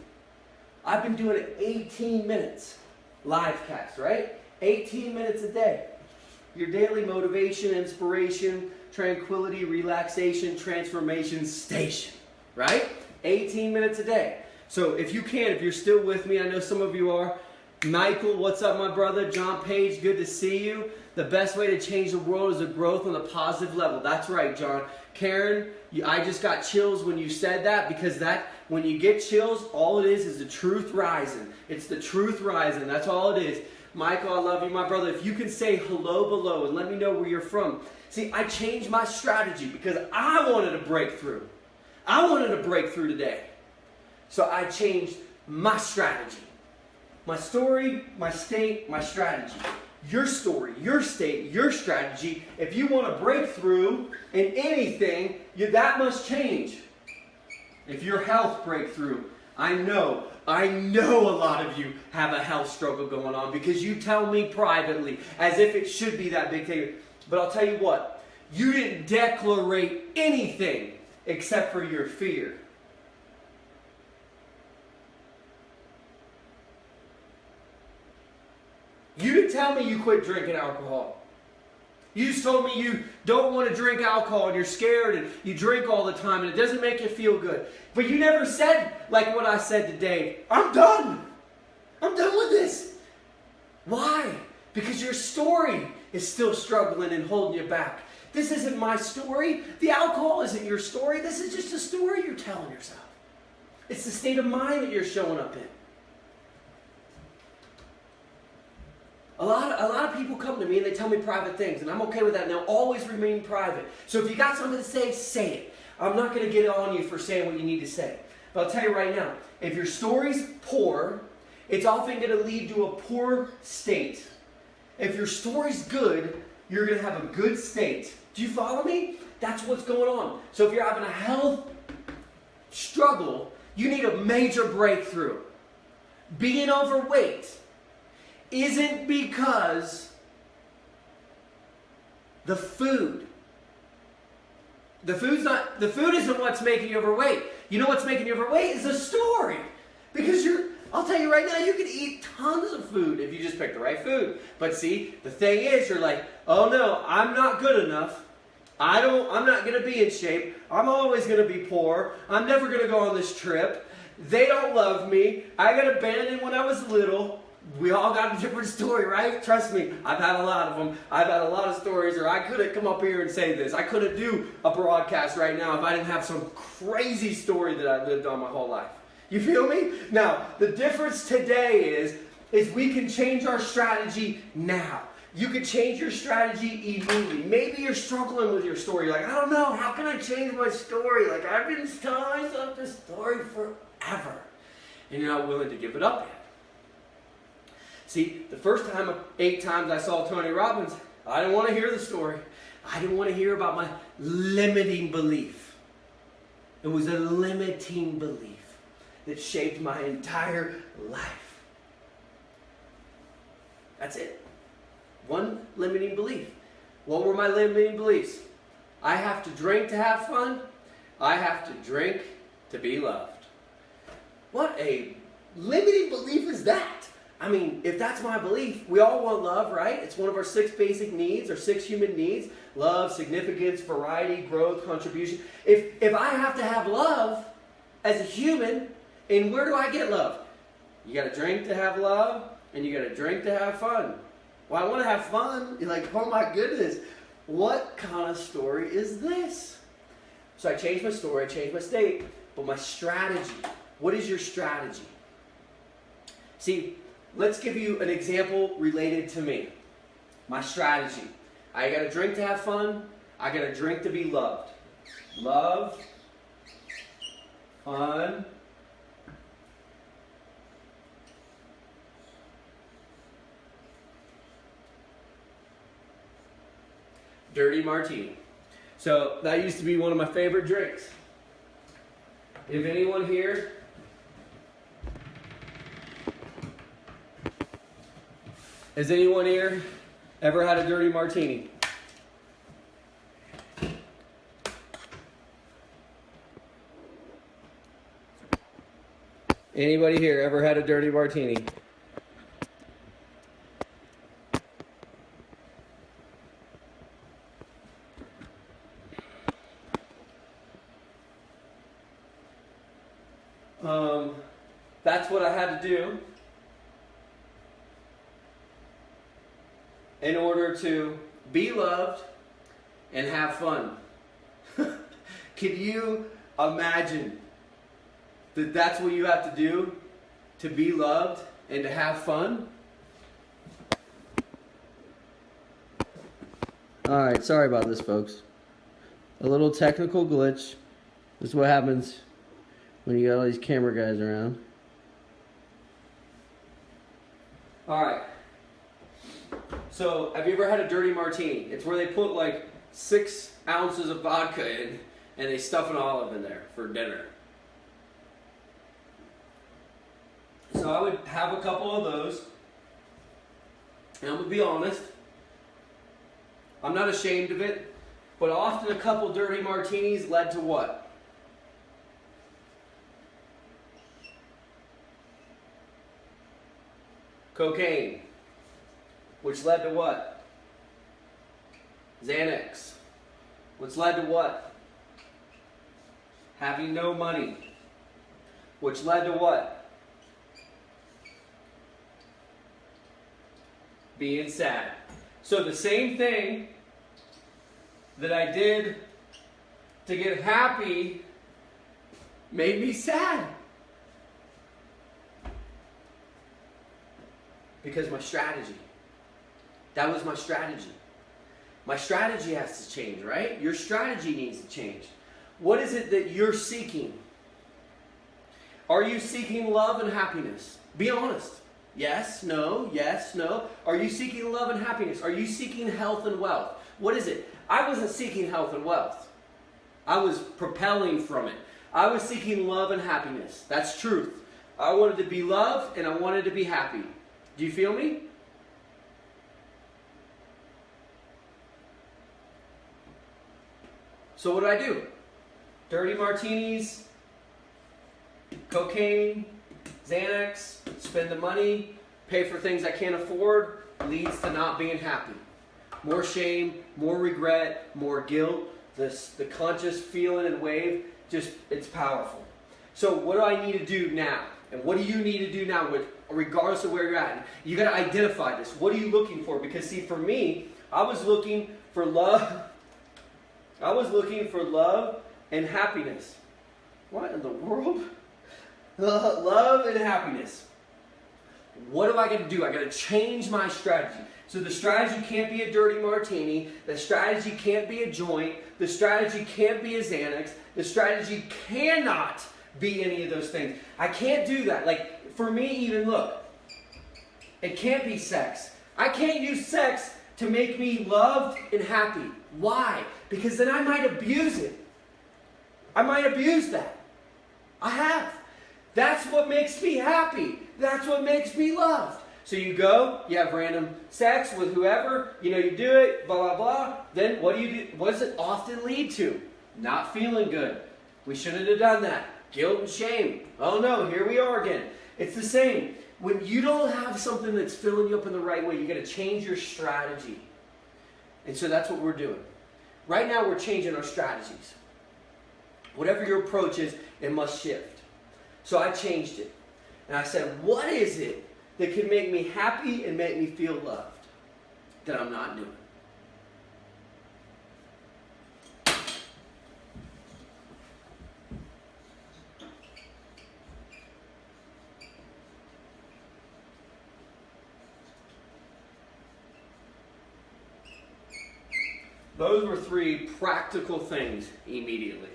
I've been doing it 18 minutes, live cast, right? 18 minutes a day. Your daily motivation, inspiration, tranquility, relaxation, transformation station, right? 18 minutes a day. So if you can, if you're still with me, I know some of you are. Michael, what's up, my brother? John Page, good to see you. The best way to change the world is a growth on a positive level. That's right, John. Karen, I just got chills when you said that, because when you get chills, all it is the truth rising. It's the truth rising. That's all it is. Michael, I love you, my brother. If you can say hello below and let me know where you're from. See, I changed my strategy because I wanted a breakthrough. I wanted a breakthrough today. So I changed my strategy. My story, my state, my strategy. Your story, your state, your strategy. If you want a breakthrough in anything, that must change. If your health breakthrough, I know a lot of you have a health struggle going on because you tell me privately as if it should be that big thing. But I'll tell you what, you didn't declarate anything except for your fear. You didn't tell me you quit drinking alcohol. You just told me you don't want to drink alcohol and you're scared and you drink all the time and it doesn't make you feel good. But you never said, like what I said today, I'm done. I'm done with this. Why? Because your story is still struggling and holding you back. This isn't my story. The alcohol isn't your story. This is just a story you're telling yourself. It's the state of mind that you're showing up in. A lot of people come to me and they tell me private things, and I'm okay with that, and they'll always remain private. So if you got something to say it. I'm not going to get on you for saying what you need to say. But I'll tell you right now, if your story's poor, it's often going to lead to a poor state. If your story's good, you're going to have a good state. Do you follow me? That's what's going on. So if you're having a health struggle, you need a major breakthrough. Being overweight isn't because the food isn't what's making you overweight. You know what's making you overweight is the story. Because I'll tell you right now, you can eat tons of food if you just pick the right food. But see, the thing is, you're like, oh no, I'm not good enough. I'm not going to be in shape. I'm always going to be poor. I'm never going to go on this trip. They don't love me. I got abandoned when I was little. We all got a different story, right? Trust me, I've had a lot of them. I've had a lot of stories, or I couldn't come up here and say this. I couldn't do a broadcast right now if I didn't have some crazy story that I lived on my whole life. You feel me? Now, the difference today is we can change our strategy now. You can change your strategy immediately. Maybe you're struggling with your story. You're like, I don't know, how can I change my story? Like, I've been telling myself this story forever. And you're not willing to give it up yet. See, the first 8 times I saw Tony Robbins, I didn't want to hear the story. I didn't want to hear about my limiting belief. It was a limiting belief that shaped my entire life. That's it. One limiting belief. What were my limiting beliefs? I have to drink to have fun. I have to drink to be loved. What a limiting belief is that? I mean, if that's my belief, we all want love, right? It's one of our 6 basic needs, or 6 human needs. Love, significance, variety, growth, contribution. If I have to have love as a human, and where do I get love? You got to drink to have love, and you got to drink to have fun. Well, I want to have fun. You're like, oh my goodness, what kind of story is this? So I changed my story, I changed my state, but my strategy. What is your strategy? See, let's give you an example related to me. My strategy. I got to drink to have fun. I got to drink to be loved. Love, fun, dirty martini. So that used to be one of my favorite drinks. If anyone here has anyone here ever had a dirty martini? Anybody here ever had a dirty martini? That's what I had to do in order to be loved and have fun. Can you imagine that that's what you have to do to be loved and to have fun? Alright, sorry about this, folks. A little technical glitch. This is what happens when you got all these camera guys around. Alright. So, have you ever had a dirty martini? It's where they put like 6 ounces of vodka in and they stuff an olive in there for dinner. So I would have a couple of those. And I'm going to be honest. I'm not ashamed of it. But often a couple dirty martinis led to what? Cocaine. Which led to what? Xanax. Which led to what? Having no money. Which led to what? Being sad. So the same thing that I did to get happy made me sad. Because my strategy. That was my strategy. My strategy has to change, right? Your strategy needs to change. What is it that you're seeking? Are you seeking love and happiness? Be honest. Yes, no, yes, no. Are you seeking love and happiness? Are you seeking health and wealth? What is it? I wasn't seeking health and wealth. I was propelling from it. I was seeking love and happiness. That's truth. I wanted to be loved and I wanted to be happy. Do you feel me? So what do? Dirty martinis, cocaine, Xanax, spend the money, pay for things I can't afford, leads to not being happy. More shame, more regret, more guilt, the conscious feeling and wave, just, it's powerful. So what do I need to do now? And what do you need to do now regardless of where you're at? You got to identify this. What are you looking for? Because see, for me, I was looking for love. I was looking for love and happiness. What in the world? Love and happiness. What am I going to do? I got to change my strategy. So the strategy can't be a dirty martini. The strategy can't be a joint. The strategy can't be a Xanax. The strategy cannot be any of those things. I can't do that. Like, for me, even look, it can't be sex. I can't use sex to make me loved and happy. Why? Because then I might abuse it. I might abuse that. I have. That's what makes me happy. That's what makes me loved. So you go, you have random sex with whoever, you do it, blah, blah, blah. Then what do you do? What does it often lead to? Not feeling good. We shouldn't have done that. Guilt and shame. Oh no, here we are again. It's the same. When you don't have something that's filling you up in the right way, you got to change your strategy. And so that's what we're doing. Right now we're changing our strategies. Whatever your approach is, it must shift. So I changed it. And I said, what is it that can make me happy and make me feel loved that I'm not doing? Those were 3 practical things immediately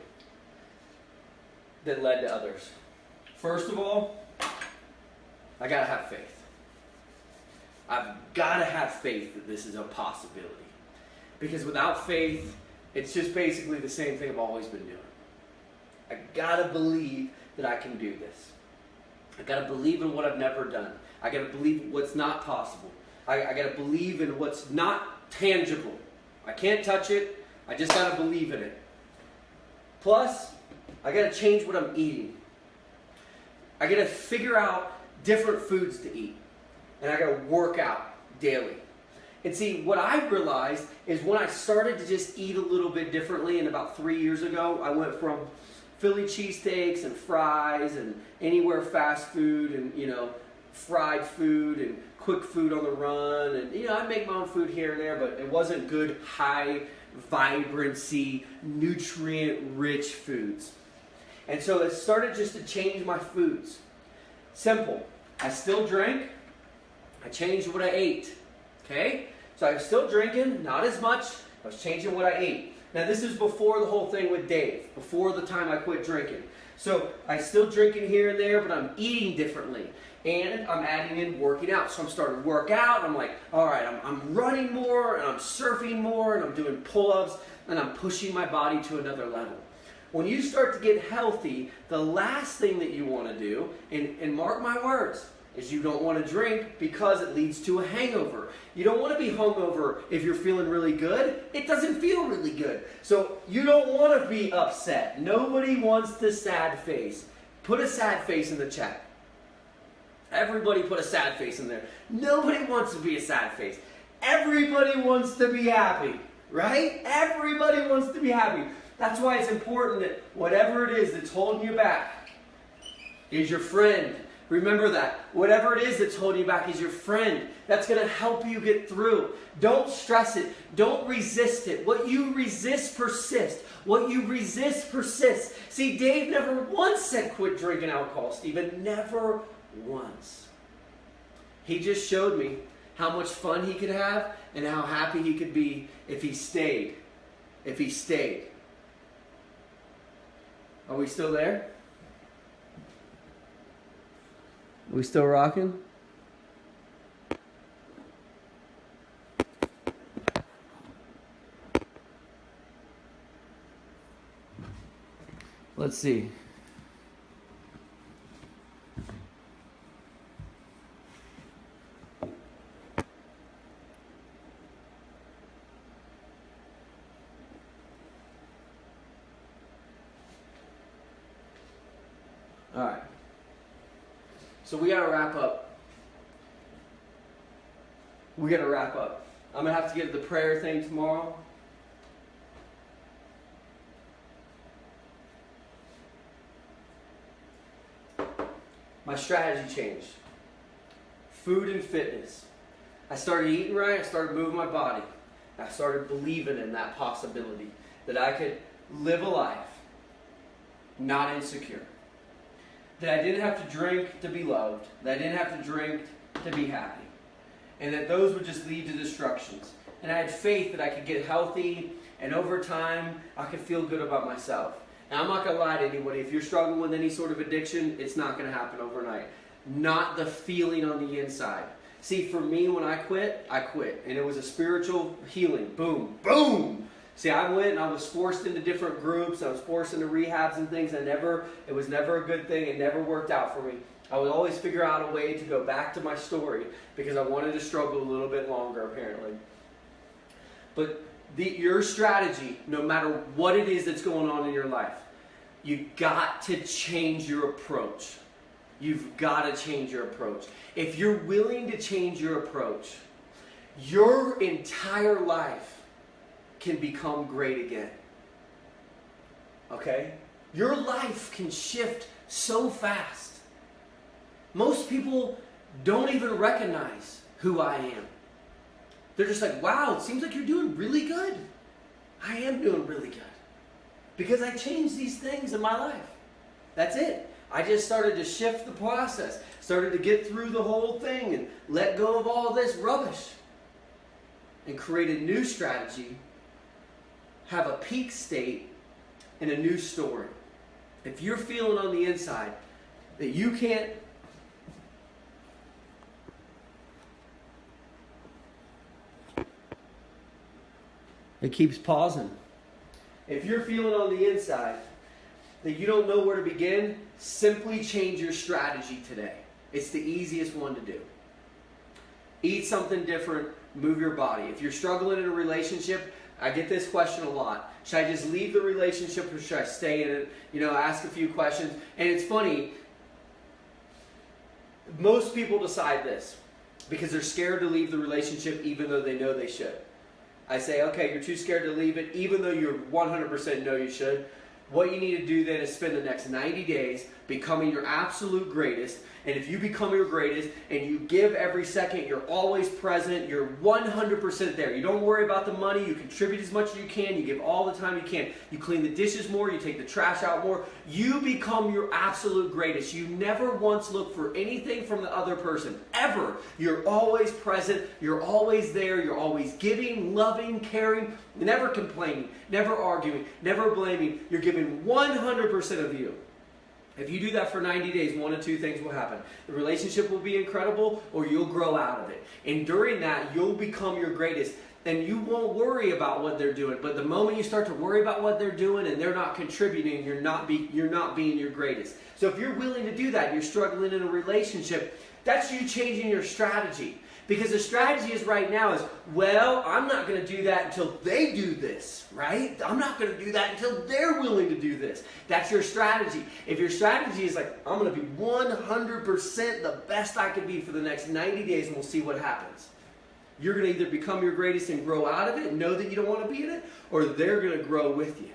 that led to others. First of all, I gotta have faith. I've gotta have faith that this is a possibility. Because without faith, it's just basically the same thing I've always been doing. I gotta believe that I can do this. I gotta believe in what I've never done. I gotta believe what's not possible. I gotta believe in what's not tangible. I can't touch it. I just gotta believe in it. Plus, I gotta change what I'm eating. I gotta figure out different foods to eat. And I gotta work out daily. And see, what I realized is when I started to just eat a little bit differently, and about 3 years ago, I went from Philly cheesesteaks and fries and anywhere fast food and, fried food and quick food on the run. And, I make my own food here and there, but it wasn't good, high vibrancy, nutrient-rich foods. And so it started just to change my foods. Simple. I still drink. I changed what I ate. Okay? So I was still drinking, not as much. I was changing what I ate. Now this is before the whole thing with Dave, before the time I quit drinking. So I still drinking here and there, but I'm eating differently. And I'm adding in working out. So I'm starting to work out. I'm like, all right, I'm running more, and I'm surfing more, and I'm doing pull-ups, and I'm pushing my body to another level. When you start to get healthy, the last thing that you want to do, and mark my words, is you don't want to drink because it leads to a hangover. You don't want to be hungover if you're feeling really good. It doesn't feel really good. So you don't want to be upset. Nobody wants the sad face. Put a sad face in the chat. Everybody put a sad face in there. Nobody wants to be a sad face. Everybody wants to be happy, right? Everybody wants to be happy. That's why it's important that whatever it is that's holding you back is your friend. Remember that. Whatever it is that's holding you back is your friend. That's going to help you get through. Don't stress it. Don't resist it. What you resist persists. What you resist persists. See, Dave never once said quit drinking alcohol, Stephen. Never once. He just showed me how much fun he could have and how happy he could be if he stayed. If he stayed. Are we still there? Are we still rocking? Let's see. All right. So we got to wrap up. We got to wrap up. I'm going to have to get the prayer thing tomorrow. My strategy changed. Food and fitness. I started eating right. I started moving my body. I started believing in that possibility that I could live a life not insecure. That I didn't have to drink to be loved. That I didn't have to drink to be happy. And that those would just lead to destructions. And I had faith that I could get healthy, and over time, I could feel good about myself. Now, I'm not going to lie to anybody. If you're struggling with any sort of addiction, it's not going to happen overnight. Not the feeling on the inside. See, for me, when I quit. And it was a spiritual healing. Boom, boom! See, I went and I was forced into different groups. I was forced into rehabs and things. It was never a good thing. It never worked out for me. I would always figure out a way to go back to my story because I wanted to struggle a little bit longer, apparently. But your strategy, no matter what it is that's going on in your life, you got to change your approach. You've got to change your approach. If you're willing to change your approach, your entire life can become great again. Okay? Your life can shift so fast. Most people don't even recognize who I am. They're just like, wow, it seems like you're doing really good. I am doing really good. Because I changed these things in my life. That's it. I just started to shift the process. Started to get through the whole thing and let go of all this rubbish. And create a new strategy. Have a peak state and a new story. If you're feeling on the inside that you can't it keeps pausing. If you're feeling on the inside that you don't know where to begin, simply change your strategy today. It's the easiest one to do. Eat something different, move your body. If you're struggling in a relationship, I get this question a lot. Should I just leave the relationship or should I stay in it? Ask a few questions. And it's funny, most people decide this because they're scared to leave the relationship even though they know they should. I say, okay, you're too scared to leave it even though you 100% know you should. What you need to do then is spend the next 90 days becoming your absolute greatest. And if you become your greatest and you give every second, you're always present, you're 100% there. You don't worry about the money, you contribute as much as you can, you give all the time you can. You clean the dishes more, you take the trash out more. You become your absolute greatest. You never once look for anything from the other person, ever. You're always present, you're always there, you're always giving, loving, caring, never complaining, never arguing, never blaming. You're giving 100% of you. If you do that for 90 days, one of two things will happen. The relationship will be incredible or you'll grow out of it. And during that, you'll become your greatest. And you won't worry about what they're doing. But the moment you start to worry about what they're doing and they're not contributing, you're not being your greatest. So if you're willing to do that, you're struggling in a relationship, that's you changing your strategy. Because the strategy is right now is, well, I'm not going to do that until they do this, right? I'm not going to do that until they're willing to do this. That's your strategy. If your strategy is like, I'm going to be 100% the best I can be for the next 90 days and we'll see what happens. You're going to either become your greatest and grow out of it and know that you don't want to be in it, or they're going to grow with you.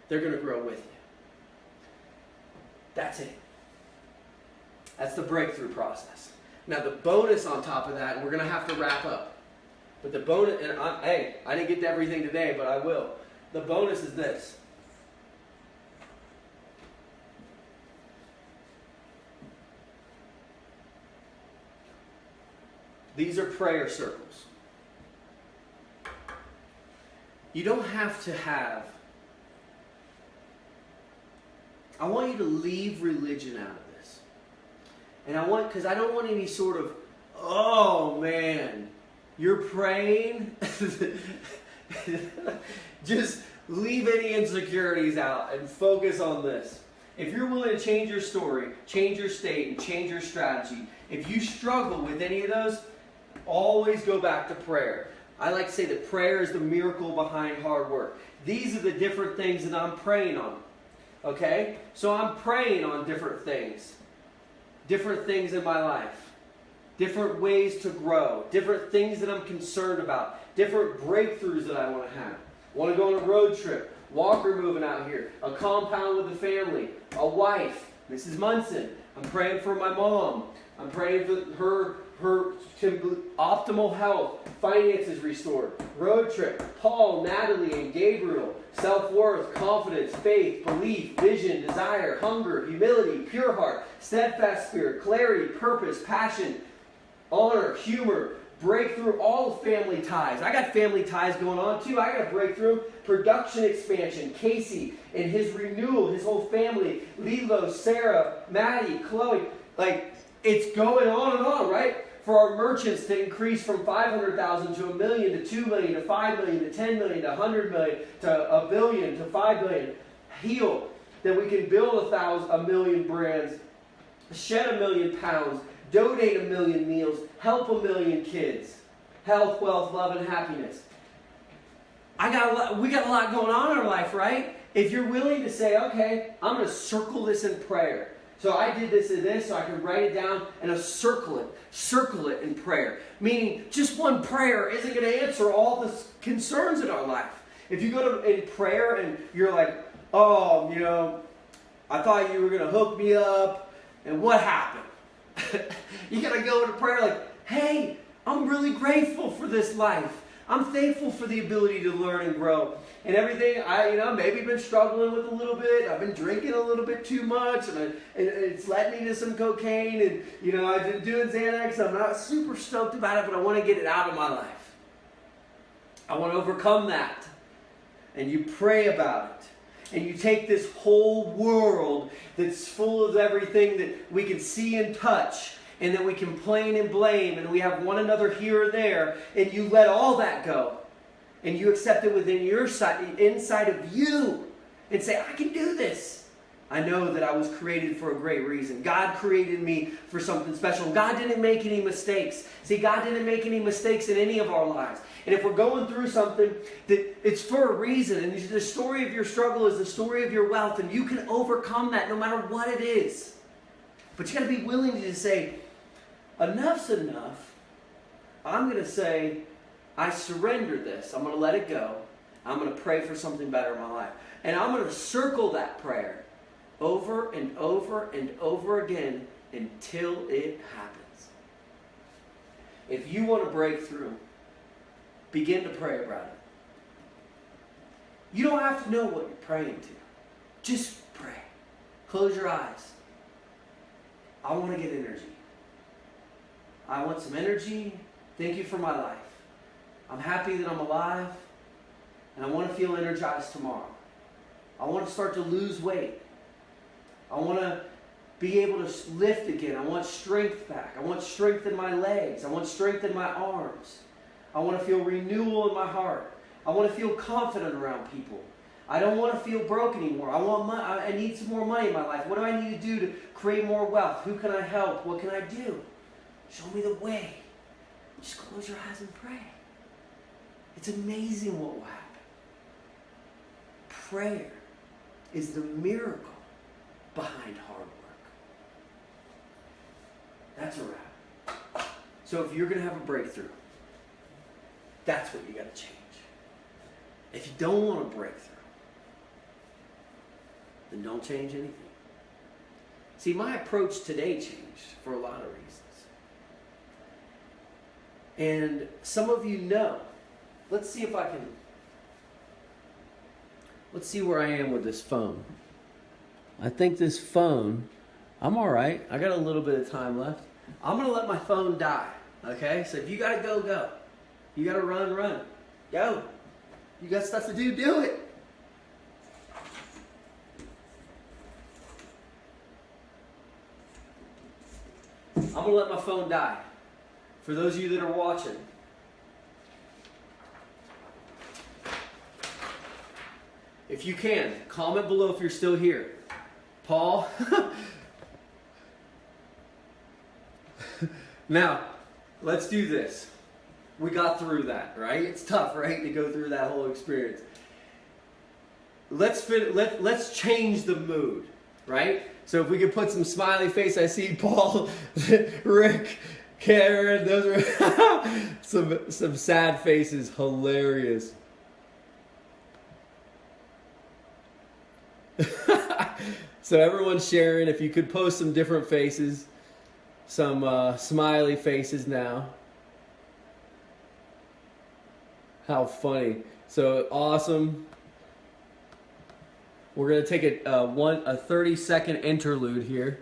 They're going to grow with you. That's it. That's the breakthrough process. Now the bonus on top of that, and we're going to have to wrap up. But the bonus, and I didn't get to everything today, but I will. The bonus is this. These are prayer circles. You don't have to have, I want you to leave religion out of this. And because I don't want any sort of, oh man, you're praying. Just leave any insecurities out and focus on this. If you're willing to change your story, change your state, and change your strategy, if you struggle with any of those, always go back to prayer. I like to say that prayer is the miracle behind hard work. These are the different things that I'm praying on. Okay? So I'm praying on different things. Different things in my life. Different ways to grow. Different things that I'm concerned about. Different breakthroughs that I want to have. Want to go on a road trip. Walker moving out here. A compound with a family. A wife. Mrs. Munson. I'm praying for my mom. I'm praying for her optimal health. Finances restored. Road trip. Paul, Natalie, and Gabriel. Self-worth, confidence, faith, belief, vision, desire, hunger, humility, pure heart, steadfast spirit, clarity, purpose, passion, honor, humor, breakthrough, all family ties. I got family ties going on too. I got a breakthrough. Production expansion, Casey and his renewal, his whole family, Lilo, Sarah, Maddie, Chloe. Like, it's going on, right? For our merchants to increase from 500,000 to 1 million to 2 million to 5 million to 10 million to 100 million to a billion to 5 billion. Heal. That we can build 1 million brands, shed 1 million pounds, donate 1 million meals, help 1 million kids. Health, wealth, love, and happiness. We got a lot going on in our life, right? If you're willing to say, okay, I'm going to circle this in prayer. So I did this and this, so I can write it down and circle it in prayer. Meaning, just one prayer isn't going to answer all the concerns in our life. If you go in prayer and you're like, oh, I thought you were going to hook me up, and what happened? You got to go into prayer like, hey, I'm really grateful for this life. I'm thankful for the ability to learn and grow. And everything, maybe been struggling with a little bit. I've been drinking a little bit too much, and it's led me to some cocaine. And, I've been doing Xanax. I'm not super stoked about it, but I want to get it out of my life. I want to overcome that. And you pray about it. And you take this whole world that's full of everything that we can see and touch, and that we complain and blame, and we have one another here or there, and you let all that go. And you accept it within your side, inside of you. and say, I can do this. I know that I was created for a great reason. God created me for something special. God didn't make any mistakes. See, God didn't make any mistakes in any of our lives. And if we're going through something, that it's for a reason. And the story of your struggle is the story of your wealth. And you can overcome that no matter what it is. But you got to be willing to say, enough's enough. I'm going to say, I surrender this. I'm going to let it go. I'm going to pray for something better in my life. And I'm going to circle that prayer over and over and over again until it happens. If you want to break through, begin to pray about it. You don't have to know what you're praying to. Just pray. Close your eyes. I want to get energy. I want some energy. Thank you for my life. I'm happy that I'm alive, and I want to feel energized tomorrow. I want to start to lose weight. I want to be able to lift again. I want strength back. I want strength in my legs. I want strength in my arms. I want to feel renewal in my heart. I want to feel confident around people. I don't want to feel broke anymore. I need some more money in my life. What do I need to do to create more wealth? Who can I help? What can I do? Show me the way. Just close your eyes and pray. It's amazing what will happen. Prayer is the miracle behind hard work. That's a wrap. So if you're going to have a breakthrough, that's what you got to change. If you don't want a breakthrough, then don't change anything. See, my approach today changed for a lot of reasons. And some of you know. Let's see if I can. Let's see where I am with this phone. I think this phone, I'm all right. I got a little bit of time left. I'm going to let my phone die. Okay? So if you got to go, go. You got to run, run. Go. You got stuff to do, do it. I'm going to let my phone die. For those of you that are watching, if you can, comment below if you're still here. Paul? Now, let's do this. We got through that, right? It's tough, right, to go through that whole experience. Let's change the mood, right? So if we could put some smiley face, I see Paul, Rick, Karen, those are some sad faces, hilarious. So everyone's sharing. If you could post some different faces, some smiley faces now. How funny. So awesome. We're going to take a 30-second interlude here.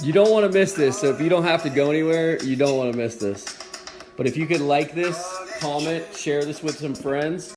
You don't want to miss this, so if you don't have to go anywhere, you don't want to miss this. But if you could like this, comment, share this with some friends.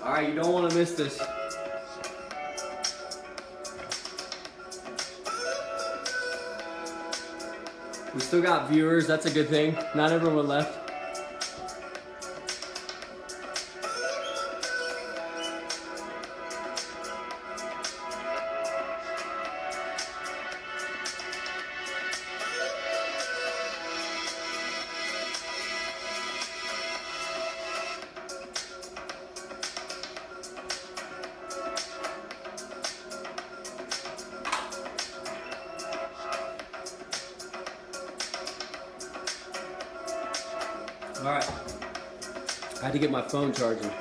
Alright, you don't want to miss this. We still got viewers, that's a good thing. Not everyone left. Alright. I had to get my phone charging.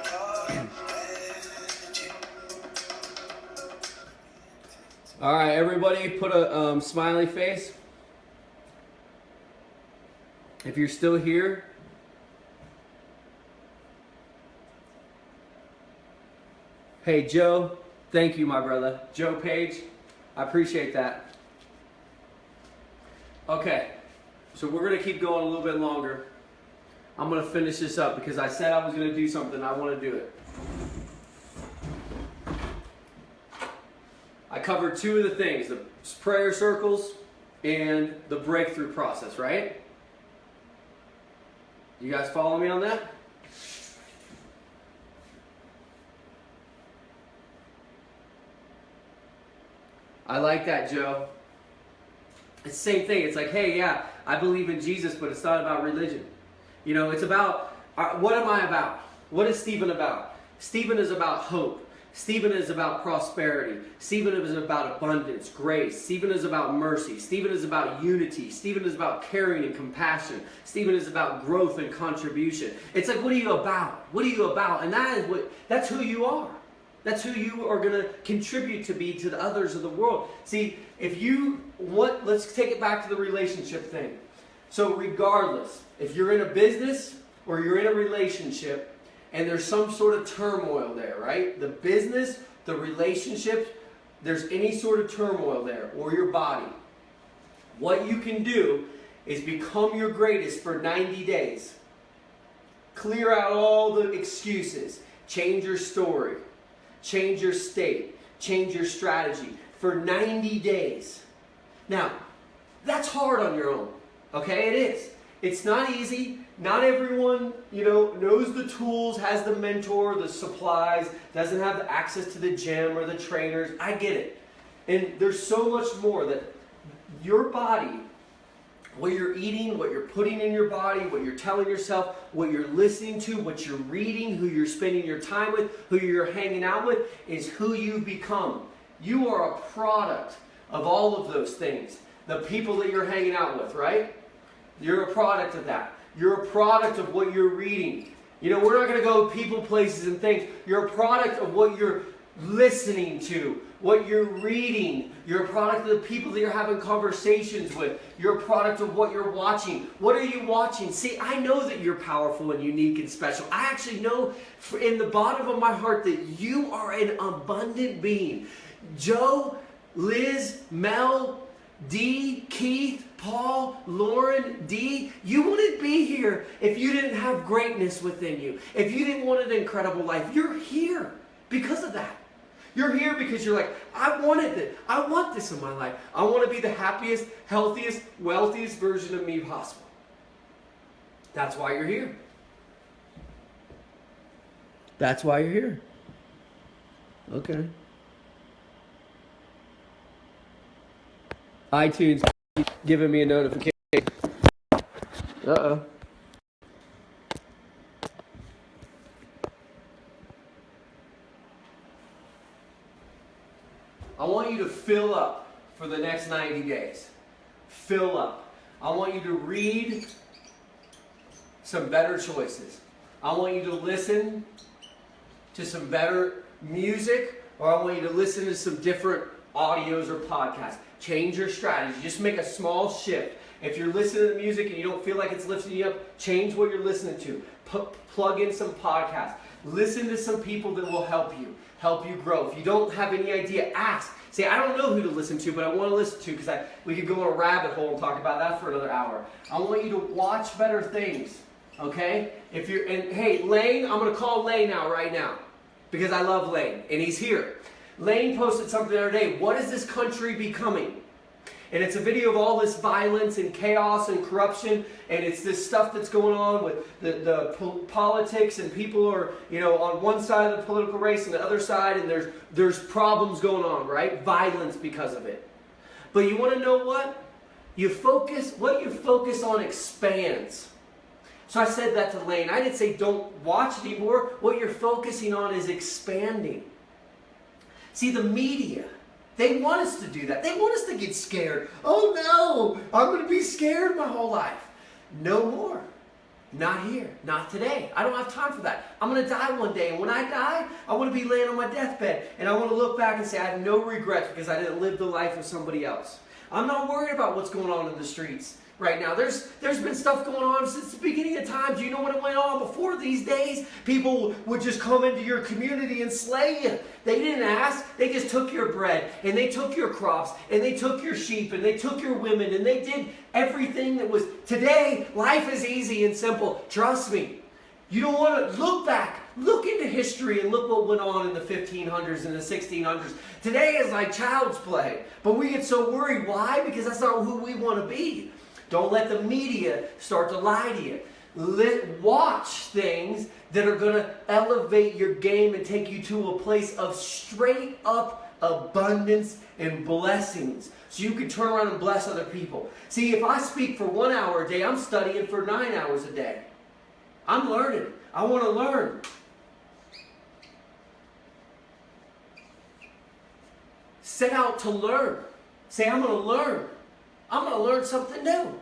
All right, everybody put a smiley face. If you're still here. Hey, Joe, thank you, my brother. Joe Page, I appreciate that. Okay, so we're going to keep going a little bit longer. I'm going to finish this up because I said I was going to do something. I want to do it. I covered two of the things, the prayer circles and the breakthrough process, right? You guys follow me on that? I like that, Joe. It's the same thing. It's like, hey, yeah, I believe in Jesus, but it's not about religion. You know, it's about, what am I about? What is Stephen about? Stephen is about hope. Stephen is about prosperity. Stephen is about abundance, grace. Stephen is about mercy. Stephen is about unity. Stephen is about caring and compassion. Stephen is about growth and contribution. It's like, what are you about? What are you about? And that's who you are. That's who you are going to contribute to be to the others of the world. See, let's take it back to the relationship thing. So regardless, if you're in a business or you're in a relationship and there's some sort of turmoil there, right? The business, the relationship, there's any sort of turmoil there, or your body. What you can do is become your greatest for 90 days. Clear out all the excuses. Change your story. Change your state. Change your strategy for 90 days. Now, that's hard on your own. Okay, it is. It's not easy. Not everyone, knows the tools, has the mentor, the supplies, doesn't have the access to the gym or the trainers. I get it. And there's so much more that your body, what you're eating, what you're putting in your body, what you're telling yourself, what you're listening to, what you're reading, who you're spending your time with, who you're hanging out with, is who you become. You are a product of all of those things. The people that you're hanging out with, right? You're a product of that. You're a product of what you're reading. We're not going to go people, places, and things. You're a product of what you're listening to, what you're reading. You're a product of the people that you're having conversations with. You're a product of what you're watching. What are you watching? See, I know that you're powerful and unique and special. I actually know in the bottom of my heart that you are an abundant being. Joe, Liz, Mel, Dee, Keith, Paul, Lauren, Dee, you wouldn't be here if you didn't have greatness within you. If you didn't want an incredible life. You're here because of that. You're here because you're like, I wanted this. I want this in my life. I want to be the happiest, healthiest, wealthiest version of me possible. That's why you're here. That's why you're here. Okay. iTunes giving me a notification. Uh-oh. I want you to fill up for the next 90 days. Fill up. I want you to read some better choices. I want you to listen to some better music, or I want you to listen to some different audios or podcasts. Change your strategy. Just make a small shift. If you're listening to music and you don't feel like it's lifting you up, change what you're listening to. Plug in some podcasts. Listen to some people that will help you grow. If you don't have any idea, ask. Say, I don't know who to listen to, but I want to listen to because we could go in a rabbit hole and talk about that for another hour. I want you to watch better things, okay? Hey, Lane, I'm going to call Lane right now because I love Lane, and he's here. Lane posted something the other day. What is this country becoming? And it's a video of all this violence and chaos and corruption, and it's this stuff that's going on with the politics, and people are, on one side of the political race and the other side, and there's problems going on, right? Violence because of it. But you want to know what? What you focus on expands. So I said that to Lane. I didn't say don't watch anymore. What you're focusing on is expanding. See, the media, they want us to do that. They want us to get scared. Oh no, I'm going to be scared my whole life. No more. Not here, not today. I don't have time for that. I'm going to die one day, and when I die, I want to be laying on my deathbed, and I want to look back and say I have no regrets because I didn't live the life of somebody else. I'm not worried about what's going on in the streets right now. There's been stuff going on since the beginning of time. Do you know what went on before these days? People would just come into your community and slay you. They didn't ask. They just took your bread, and they took your crops, and they took your sheep, and they took your women, and they did everything that was. Today, life is easy and simple. Trust me. You don't want to look back. Look into history and look what went on in the 1500s and the 1600s. Today is like child's play. But we get so worried. Why? Because that's not who we want to be. Don't let the media start to lie to you. Watch things that are going to elevate your game and take you to a place of straight up abundance and blessings. So you can turn around and bless other people. See, if I speak for 1 hour a day, I'm studying for 9 hours a day. I'm learning. I want to learn. Set out to learn. Say, I'm going to learn. I'm going to learn something new.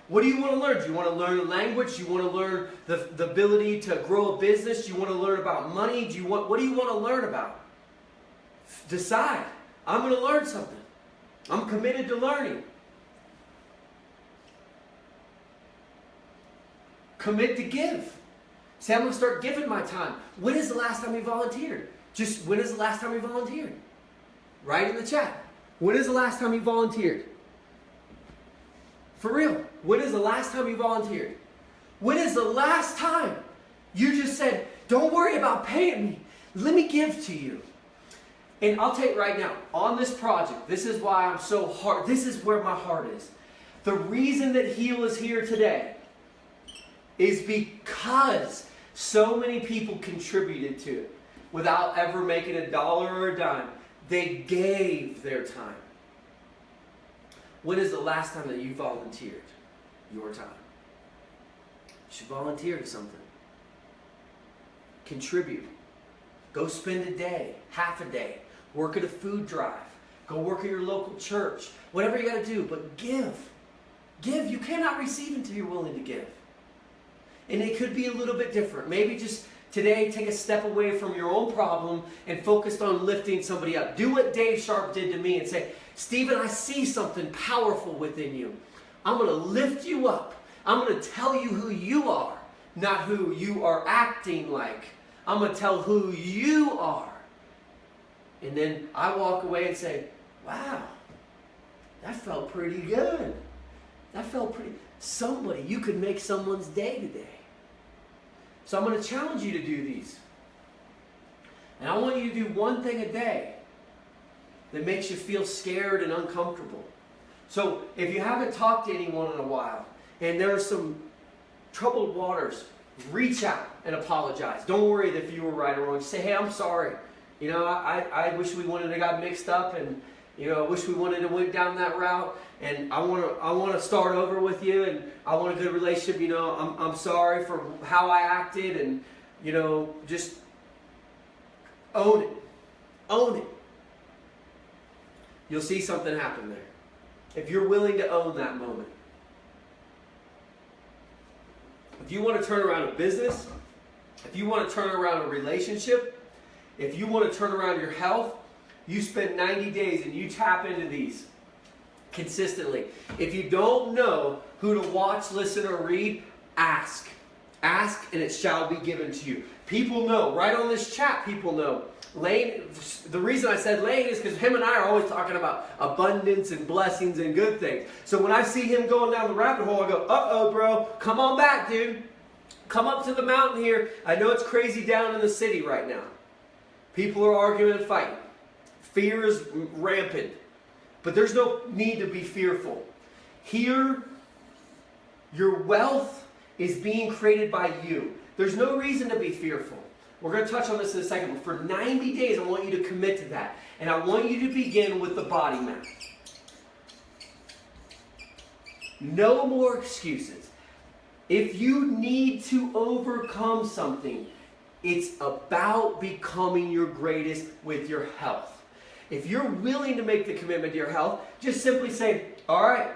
What do you want to learn? Do you want to learn a language? Do you want to learn the ability to grow a business? Do you want to learn about money? What do you want to learn about? Decide. I'm going to learn something. I'm committed to learning. Commit to give. Say, I'm going to start giving my time. When is the last time you volunteered? Just when is the last time you volunteered? Write in the chat. When is the last time you volunteered? For real. When is the last time you volunteered? When is the last time you just said, don't worry about paying me. Let me give to you. And I'll tell you right now, on this project, this is why I'm so hard. This is where my heart is. The reason that Heal is here today is because so many people contributed to it without ever making a dollar or a dime. They gave their time. When is the last time that you volunteered your time? You should volunteer to something. Contribute. Go spend a day, half a day. Work at a food drive. Go work at your local church. Whatever you got to do, but give. Give. You cannot receive until you're willing to give. And it could be a little bit different. Maybe just today take a step away from your own problem and focus on lifting somebody up. Do what Dave Sharp did to me and say, Stephen, I see something powerful within you. I'm going to lift you up. I'm going to tell you who you are, not who you are acting like. I'm going to tell who you are. And then I walk away and say, wow, that felt pretty good. That felt pretty. Somebody, you could make someone's day today. So I'm going to challenge you to do these. And I want you to do one thing a day that makes you feel scared and uncomfortable. So if you haven't talked to anyone in a while and there are some troubled waters, reach out and apologize. Don't worry if you were right or wrong. Just say, hey, I'm sorry. You know, I wish we wouldn't have got mixed up, and you know, I wish we wouldn't have went down that route. And I want to start over with you, and I want a good relationship. You know, I'm sorry for how I acted, and you know, just own it. Own it. You'll see something happen there. If you're willing to own that moment. If you want to turn around a business, if you want to turn around a relationship, if you want to turn around your health, you spend 90 days and you tap into these consistently. If you don't know who to watch, listen, or read, ask. Ask and it shall be given to you. People know. Right on this chat, people know. Lane, the reason I said Lane is because him and I are always talking about abundance and blessings and good things. So when I see him going down the rabbit hole, I go, uh-oh, bro, come on back, dude. Come up to the mountain here. I know it's crazy down in the city right now. People are arguing and fighting. Fear is rampant. But there's no need to be fearful. Here, your wealth is being created by you. There's no reason to be fearful. We're going to touch on this in a second, but for 90 days, I want you to commit to that. And I want you to begin with the body map. No more excuses. If you need to overcome something, it's about becoming your greatest with your health. If you're willing to make the commitment to your health, just simply say, all right,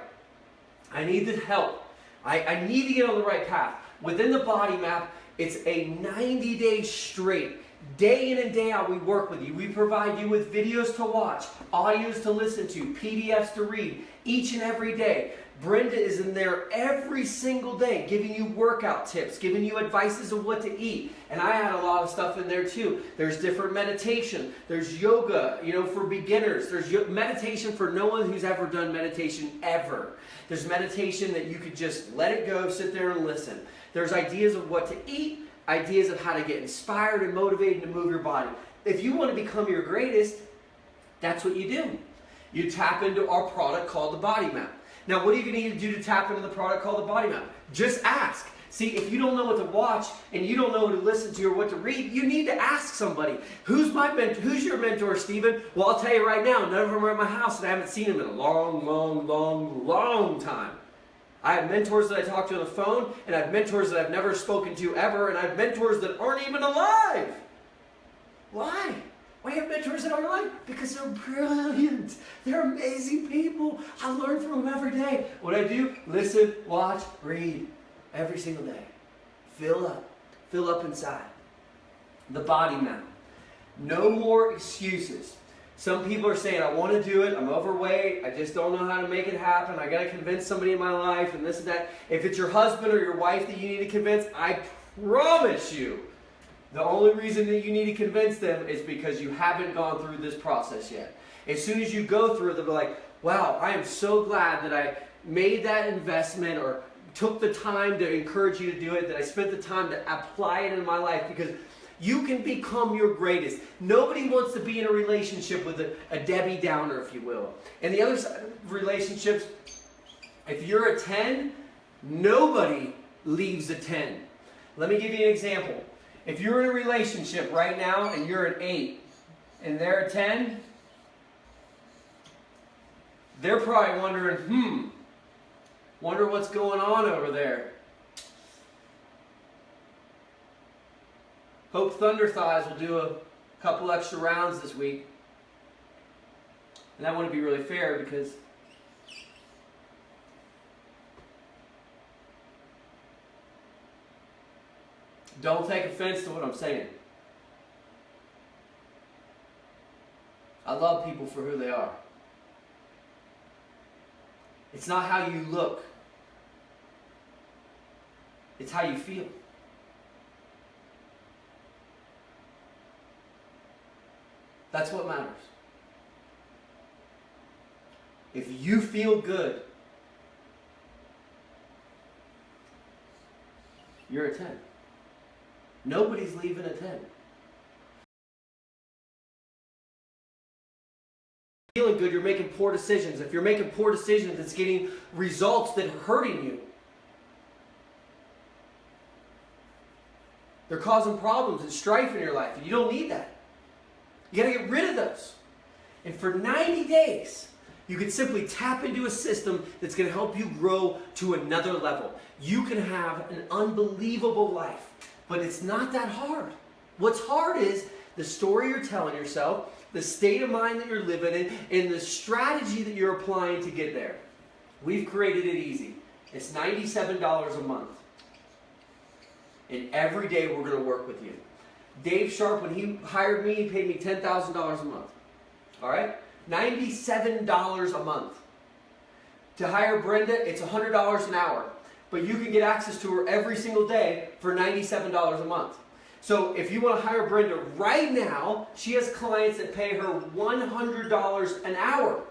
I need the help. I need to get on the right path. Within the body map, it's a 90-day straight. Day in and day out, we work with you. We provide you with videos to watch, audios to listen to, PDFs to read each and every day. Brenda is in there every single day giving you workout tips, giving you advices of what to eat. And I add a lot of stuff in there too. There's different meditation. There's yoga, for beginners. There's meditation for no one who's ever done meditation ever. There's meditation that you could just let it go, sit there and listen. There's ideas of what to eat, ideas of how to get inspired and motivated to move your body. If you want to become your greatest, that's what you do. You tap into our product called the Body Map. Now, what are you going to need to do to tap into the product called the Body Map? Just ask. See, if you don't know what to watch and you don't know what to listen to or what to read, you need to ask somebody. Who's your mentor, Stephen? Well, I'll tell you right now, none of them are at my house and I haven't seen them in a long time. I have mentors that I talk to on the phone, and I have mentors that I've never spoken to ever, and I have mentors that aren't even alive. Why? Why do you have mentors that aren't alive? Because they're brilliant. They're amazing people. I learn from them every day. What I do? Listen, watch, read. Every single day. Fill up inside. The Body Map. No more excuses. Some people are saying, I want to do it, I'm overweight, I just don't know how to make it happen, I got to convince somebody in my life, and this and that. If it's your husband or your wife that you need to convince, I promise you, the only reason that you need to convince them is because you haven't gone through this process yet. As soon as you go through it, they'll be like, wow, I am so glad that I made that investment or took the time to encourage you to do it, that I spent the time to apply it in my life, because you can become your greatest. Nobody wants to be in a relationship with a Debbie Downer, if you will. And the other side of relationships, if you're a 10, nobody leaves a 10. Let me give you an example. If you're in a relationship right now and you're an 8 and they're a 10, they're probably wondering, wonder what's going on over there. Hope Thunder Thighs will do a couple extra rounds this week. And that wouldn't be really fair because don't take offense to what I'm saying. I love people for who they are. It's not how you look. It's how you feel. That's what matters. If you feel good, you're a 10. Nobody's leaving a 10. Feeling good, you're making poor decisions. If you're making poor decisions, it's getting results that are hurting you. They're causing problems and strife in your life, and you don't need that. You got to get rid of those. And for 90 days, you can simply tap into a system that's going to help you grow to another level. You can have an unbelievable life, but it's not that hard. What's hard is the story you're telling yourself, the state of mind that you're living in, and the strategy that you're applying to get there. We've created it easy. It's $97 a month. And every day we're going to work with you. Dave Sharp, when he hired me, he paid me $10,000 a month. All right? $97 a month. To hire Brenda, it's $100 an hour. But you can get access to her every single day for $97 a month. So if you want to hire Brenda right now, she has clients that pay her $100 an hour.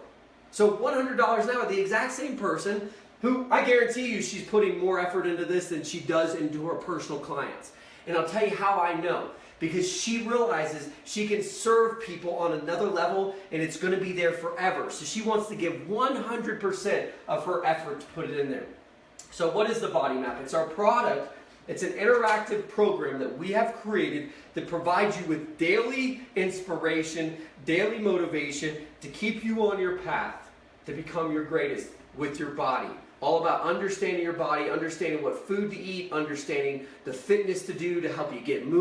So $100 an hour, the exact same person who, I guarantee you, she's putting more effort into this than she does into her personal clients. And I'll tell you how I know. Because she realizes she can serve people on another level and it's going to be there forever. So she wants to give 100% of her effort to put it in there. So what is the Body Map? It's our product. It's an interactive program that we have created that provides you with daily inspiration, daily motivation to keep you on your path to become your greatest with your body. All about understanding your body, understanding what food to eat, understanding the fitness to do to help you get moving.